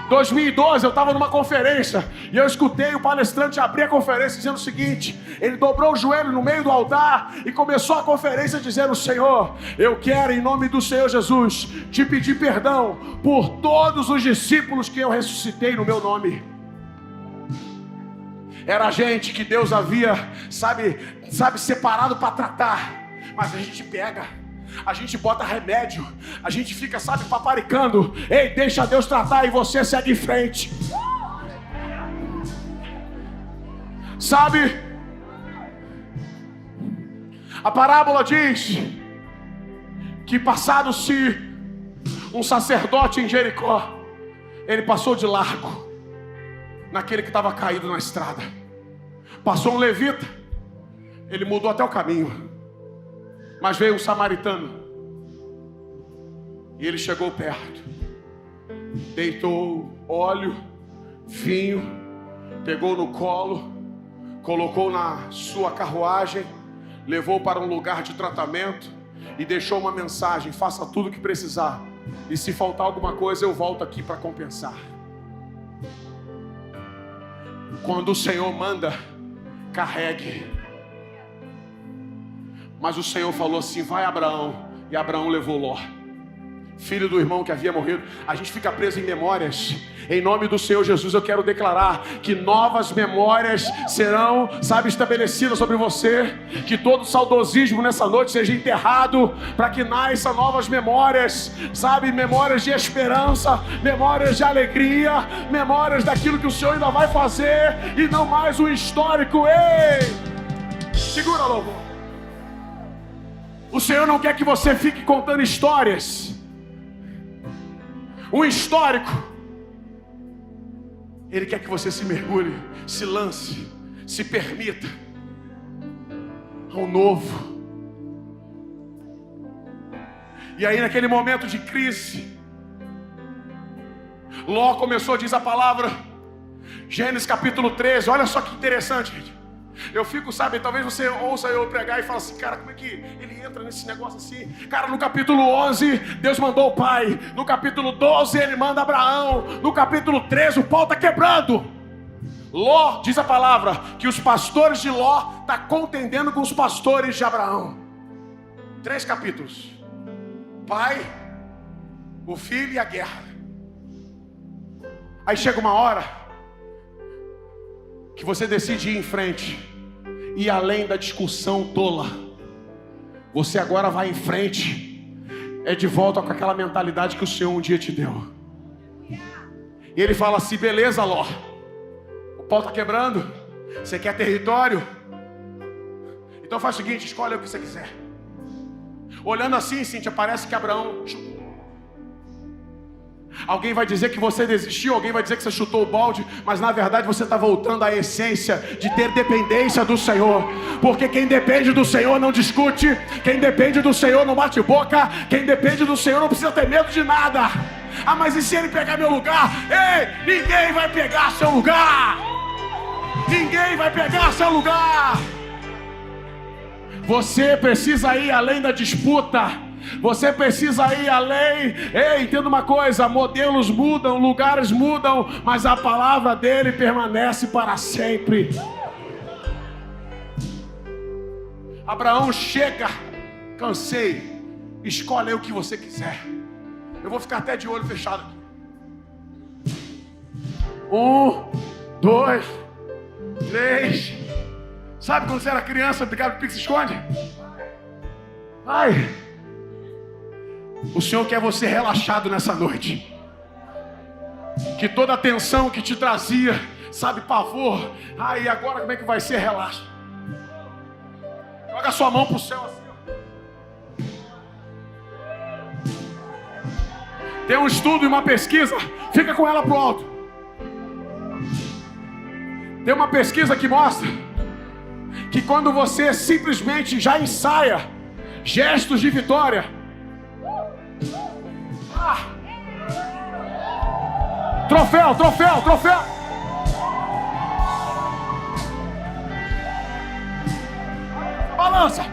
2012 eu estava numa conferência e eu escutei o palestrante abrir a conferência dizendo o seguinte: ele dobrou o joelho no meio do altar e começou a conferência dizendo: Senhor, eu quero em nome do Senhor Jesus te pedir perdão por todos os discípulos que eu ressuscitei no meu nome. Era gente que Deus havia, sabe, separado para tratar, mas a gente pega, a gente bota remédio, a gente fica, sabe, paparicando. Ei, deixa Deus tratar e você segue em frente. Sabe, a parábola diz que passado-se um sacerdote em Jericó, ele passou de largo naquele que estava caído na estrada. Passou um levita, ele mudou até o caminho. Mas veio um samaritano e ele chegou perto, deitou óleo, vinho, pegou no colo, colocou na sua carruagem, levou para um lugar de tratamento e deixou uma mensagem: faça tudo o que precisar, e se faltar alguma coisa eu volto aqui para compensar. Quando o Senhor manda, carregue. Mas o Senhor falou assim: vai, Abraão. E Abraão levou Ló, filho do irmão que havia morrido. A gente fica preso em memórias. Em nome do Senhor Jesus, eu quero declarar que novas memórias serão, sabe, estabelecidas sobre você. Que todo saudosismo nessa noite seja enterrado, para que nasçam novas memórias, sabe, memórias de esperança, memórias de alegria, memórias daquilo que o Senhor ainda vai fazer, e não mais um histórico. Ei, segura, louvor. O Senhor não quer que você fique contando histórias. Um histórico. Ele quer que você se mergulhe, se lance, se permita ao novo. E aí, naquele momento de crise, Ló começou, diz a palavra, Gênesis capítulo 13. Olha só que interessante, gente. Eu fico, sabe, talvez você ouça eu pregar e fala assim: cara, como é que ele entra nesse negócio assim? Cara, no capítulo 11, Deus mandou o pai. No capítulo 12, ele manda Abraão. No capítulo 13, o pau está quebrando. Ló, diz a palavra, que os pastores de Ló estão contendendo com os pastores de Abraão. 3 capítulos. Pai, o filho e a guerra. Aí chega uma hora que você decide ir em frente, e além da discussão tola, você agora vai em frente, é de volta com aquela mentalidade que o Senhor um dia te deu. E ele fala assim: beleza, Ló, o pau está quebrando, você quer território? Então faz o seguinte, escolhe o que você quiser. Olhando assim, Cíntia, parece que Abraão chutou. Alguém vai dizer que você desistiu, alguém vai dizer que você chutou o balde, mas na verdade você está voltando à essência de ter dependência do Senhor. Porque quem depende do Senhor não discute, quem depende do Senhor não bate boca, quem depende do Senhor não precisa ter medo de nada. Ah, mas e se ele pegar meu lugar? Ei, ninguém vai pegar seu lugar. Ninguém vai pegar seu lugar. Você precisa ir além da disputa. Você precisa ir além. Ei, entenda uma coisa: modelos mudam, lugares mudam, mas a palavra dele permanece para sempre. Abraão chega: cansei, escolhe aí o que você quiser. Eu vou ficar até de olho fechado aqui. 1, 2, 3. Sabe quando você era criança, brincava de pique-se-esconde? Vai. O Senhor quer você relaxado nessa noite. Que toda a tensão que te trazia, sabe, pavor, e agora como é que vai ser? Relaxa. Joga a sua mão pro céu assim. Tem um estudo e uma pesquisa, fica com ela pro alto. Tem uma pesquisa que mostra que quando você simplesmente já ensaia gestos de vitória, troféu. Balança.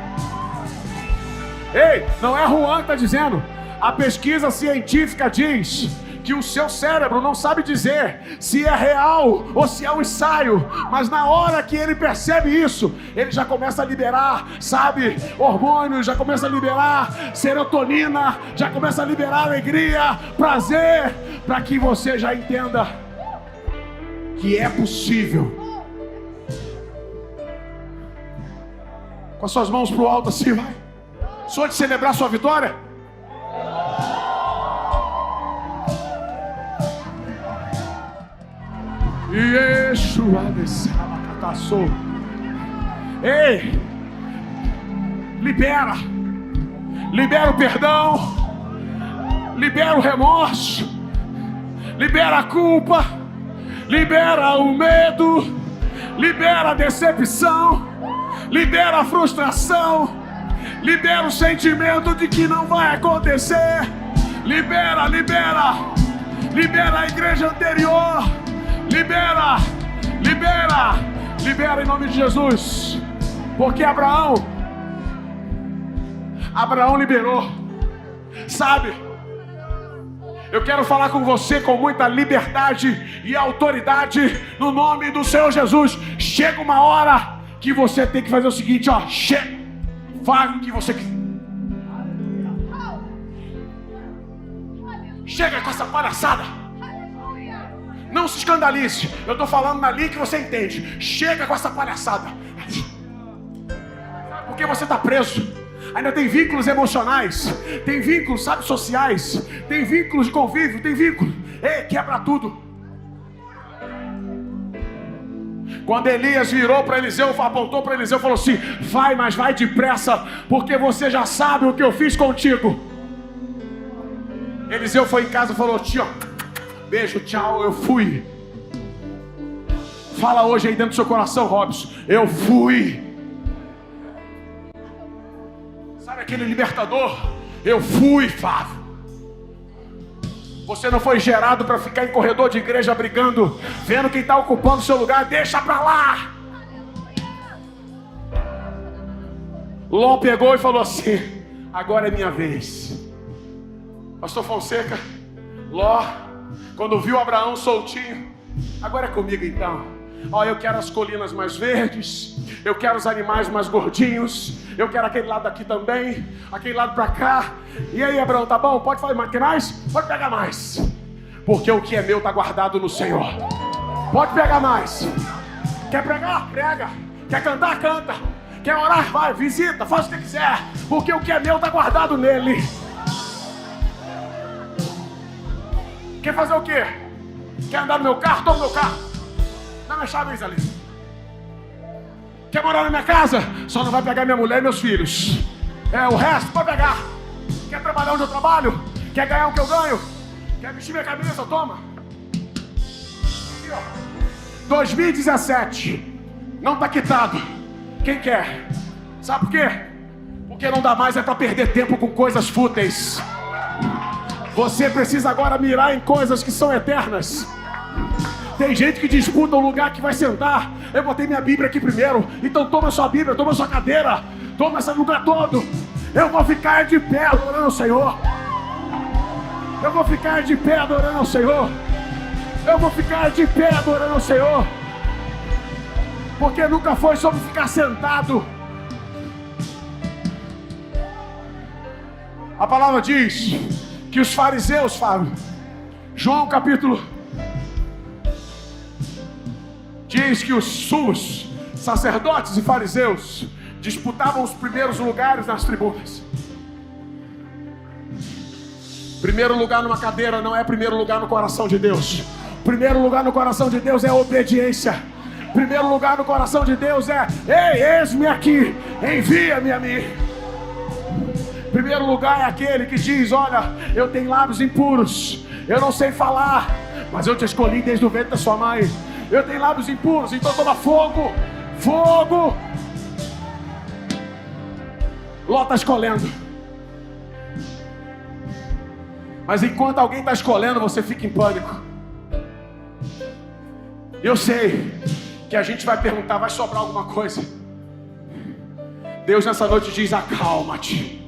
Ei, não é Juan que tá dizendo. A pesquisa científica diz que o seu cérebro não sabe dizer se é real ou se é um ensaio, mas na hora que ele percebe isso, ele já começa a liberar, sabe, hormônios, já começa a liberar serotonina, já começa a liberar alegria, prazer, para que você já entenda que é possível. Com as suas mãos pro alto assim, vai. Só de celebrar sua vitória. Yeshua desabacataçou. Ei, libera o perdão, libera o remorso, libera a culpa, libera o medo, libera a decepção, libera a frustração, libera o sentimento de que não vai acontecer, libera a igreja anterior. Libera em nome de Jesus. Porque Abraão liberou. Sabe, eu quero falar com você com muita liberdade e autoridade no nome do Senhor Jesus. Chega uma hora que você tem que fazer o seguinte, faz o que você quiser. Chega com essa palhaçada. Não se escandalize. Eu estou falando na linha que você entende. Chega com essa palhaçada. Porque você está preso. Ainda tem vínculos emocionais. Tem vínculos, sabe, sociais. Tem vínculos de convívio. Tem vínculo. Ei, quebra tudo. Quando Elias virou para Eliseu, apontou para Eliseu e falou assim: vai, mas vai depressa, porque você já sabe o que eu fiz contigo. Eliseu foi em casa e falou: tio, beijo, tchau, eu fui. Fala hoje aí dentro do seu coração, Robson, eu fui. Sabe aquele libertador? Eu fui, Fábio. Você não foi gerado para ficar em corredor de igreja brigando, vendo quem está ocupando o seu lugar. Deixa para lá. Ló pegou e falou assim: agora é minha vez. Pastor Fonseca, Ló, quando viu Abraão soltinho, agora é comigo então. Eu quero as colinas mais verdes, eu quero os animais mais gordinhos, eu quero aquele lado aqui também, aquele lado pra cá. E aí, Abraão, tá bom? Pode fazer mais? Quer mais? Pode pegar mais, porque o que é meu tá guardado no Senhor. Pode pegar mais. Quer pregar? Prega. Quer cantar? Canta. Quer orar? Vai, visita, faz o que quiser, porque o que é meu tá guardado nele. Quer fazer o quê? Quer andar no meu carro? Toma meu carro. Dá minha chave, Isalisa. Quer morar na minha casa? Só não vai pegar minha mulher e meus filhos. O resto pode pegar. Quer trabalhar onde eu trabalho? Quer ganhar o que eu ganho? Quer vestir minha camisa? Toma. Aqui, 2017. Não está quitado. Quem quer? Sabe por quê? Porque não dá mais para perder tempo com coisas fúteis. Você precisa agora mirar em coisas que são eternas. Tem gente que disputa o lugar que vai sentar. Eu botei minha Bíblia aqui primeiro. Então toma sua Bíblia, toma sua cadeira, toma esse lugar todo. Eu vou ficar de pé adorando ao Senhor. Eu vou ficar de pé adorando ao Senhor. Eu vou ficar de pé adorando ao Senhor. Porque nunca foi sobre ficar sentado. A palavra diz que os fariseus, Fábio, João capítulo, diz que os sumos sacerdotes e fariseus disputavam os primeiros lugares nas tribunas. Primeiro lugar numa cadeira não é primeiro lugar no coração de Deus.
Primeiro lugar no coração de Deus é obediência. Primeiro lugar no coração de Deus é: ei, eis-me aqui, envia-me a mim. Primeiro lugar é aquele que diz: olha, eu tenho lábios impuros, eu não sei falar, mas eu te escolhi desde o ventre da sua mãe. Eu tenho lábios impuros, então toma fogo, fogo. Ló está escolhendo, mas enquanto alguém está escolhendo, você fica em pânico. Eu sei que a gente vai perguntar: vai sobrar alguma coisa? Deus nessa noite diz: acalma-te,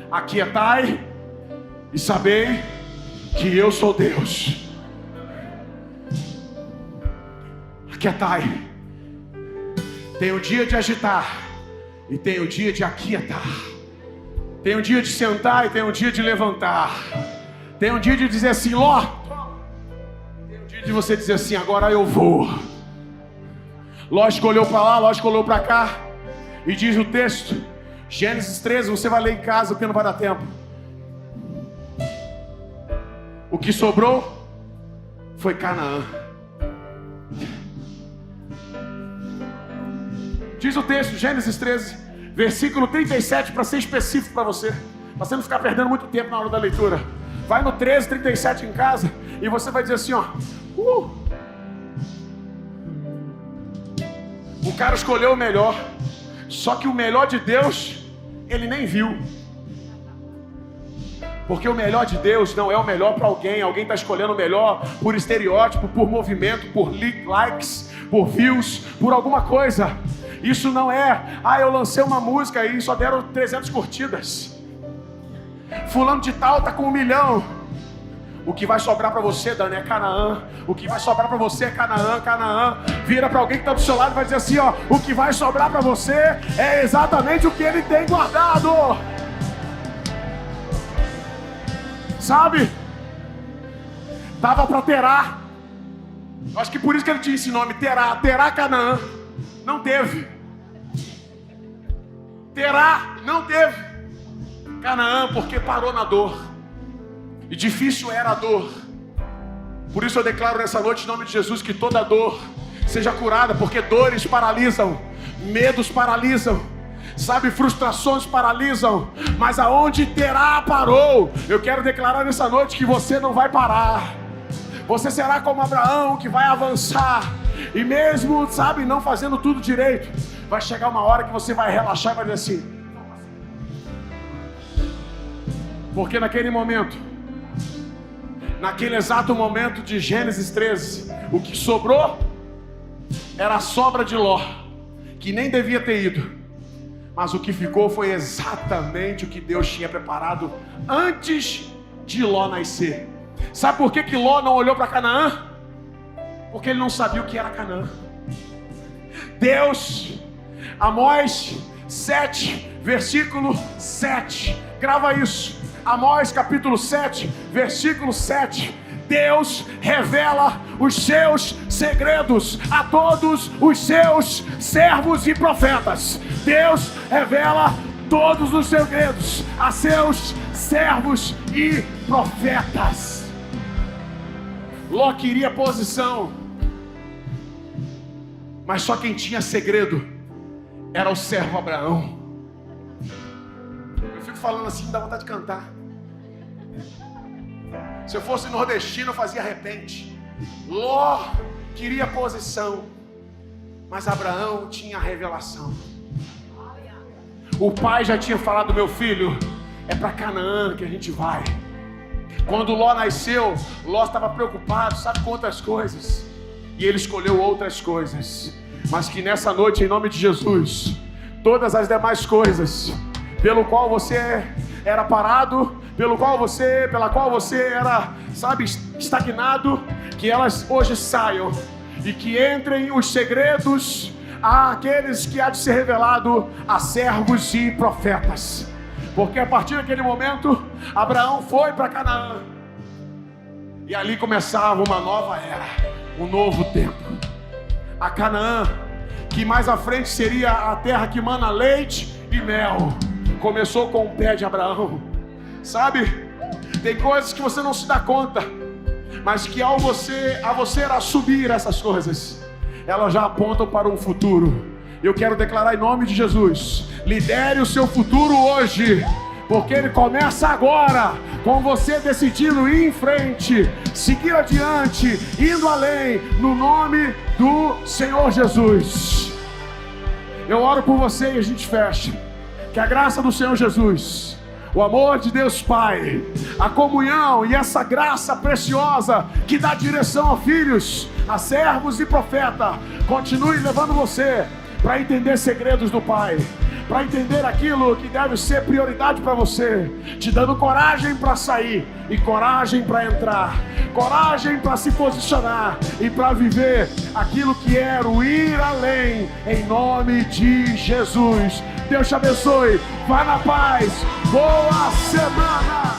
aquietai e sabei que eu sou Deus. Aquietai. Tem o dia de agitar e tem o dia de aquietar. Tem um dia de sentar e tem um dia de levantar. Tem um dia de dizer assim: Ló. Tem um dia de você dizer assim: agora eu vou. Ló escolheu para lá, Ló escolheu para cá. E diz o texto, Gênesis 13, você vai ler em casa porque não vai dar tempo. O que sobrou foi Canaã. Diz o texto, Gênesis 13, versículo 37, para ser específico para você não ficar perdendo muito tempo na hora da leitura. Vai no 13, 37 em casa e você vai dizer assim, ó: o cara escolheu o melhor, só que o melhor de Deus ele nem viu. Porque o melhor de Deus não é o melhor para alguém. Alguém está escolhendo o melhor por estereótipo, por movimento, por likes, por views, por alguma coisa. Isso não é: eu lancei uma música e só deram 300 curtidas. Fulano de tal está com 1 milhão. O que vai sobrar para você, Dani, é Canaã. O que vai sobrar para você é Canaã, Canaã. Vira para alguém que está do seu lado e vai dizer assim, ó: o que vai sobrar para você é exatamente o que ele tem guardado. Sabe? Dava para Terá. Acho que por isso que ele tinha esse nome, Terá. Terá Canaã. Não teve. Terá não teve Canaã, porque parou na dor. E difícil era a dor. Por isso eu declaro nessa noite, em nome de Jesus, que toda dor seja curada, porque dores paralisam, medos paralisam, sabe, frustrações paralisam, mas aonde Terá parou, eu quero declarar nessa noite que você não vai parar. Você será como Abraão, que vai avançar, e mesmo, sabe, não fazendo tudo direito, vai chegar uma hora que você vai relaxar e vai dizer assim, porque naquele momento, naquele exato momento de Gênesis 13, o que sobrou era a sobra de Ló, que nem devia ter ido, mas o que ficou foi exatamente o que Deus tinha preparado antes de Ló nascer. Sabe por que Ló não olhou para Canaã? Porque ele não sabia o que era Canaã. Deus, Amós 7, versículo 7, grava isso. Amós capítulo 7, versículo 7. Deus revela os seus segredos a todos os seus servos e profetas. Deus revela todos os segredos a seus servos e profetas. Ló queria posição, mas só quem tinha segredo era o servo Abraão. Eu fico falando assim, dá vontade de cantar. Se eu fosse nordestino, eu fazia repente. Ló queria posição, mas Abraão tinha a revelação. O pai já tinha falado: meu filho, é para Canaã que a gente vai. Quando Ló nasceu, Ló estava preocupado, sabe com outras coisas, e ele escolheu outras coisas. Mas que nessa noite, em nome de Jesus, todas as demais coisas pelo qual você era parado, pela qual você era, sabe, estagnado, que elas hoje saiam e que entrem os segredos àqueles que há de ser revelado a servos e profetas. Porque a partir daquele momento, Abraão foi para Canaã e ali começava uma nova era, um novo tempo. A Canaã, que mais à frente seria a terra que mana leite e mel, começou com o pé de Abraão. Sabe, tem coisas que você não se dá conta, mas que a você assumir essas coisas, elas já apontam para um futuro. Eu quero declarar em nome de Jesus: lidere o seu futuro hoje, porque ele começa agora, com você decidindo ir em frente, seguir adiante, indo além, no nome do Senhor Jesus. Eu oro por você e a gente fecha. Que a graça do Senhor Jesus, o amor de Deus Pai, a comunhão e essa graça preciosa que dá direção a filhos, a servos e profetas, continue levando você para entender segredos do Pai, para entender aquilo que deve ser prioridade para você, te dando coragem para sair e coragem para entrar, coragem para se posicionar e para viver aquilo que é o ir além, em nome de Jesus. Deus te abençoe, vá na paz, boa semana!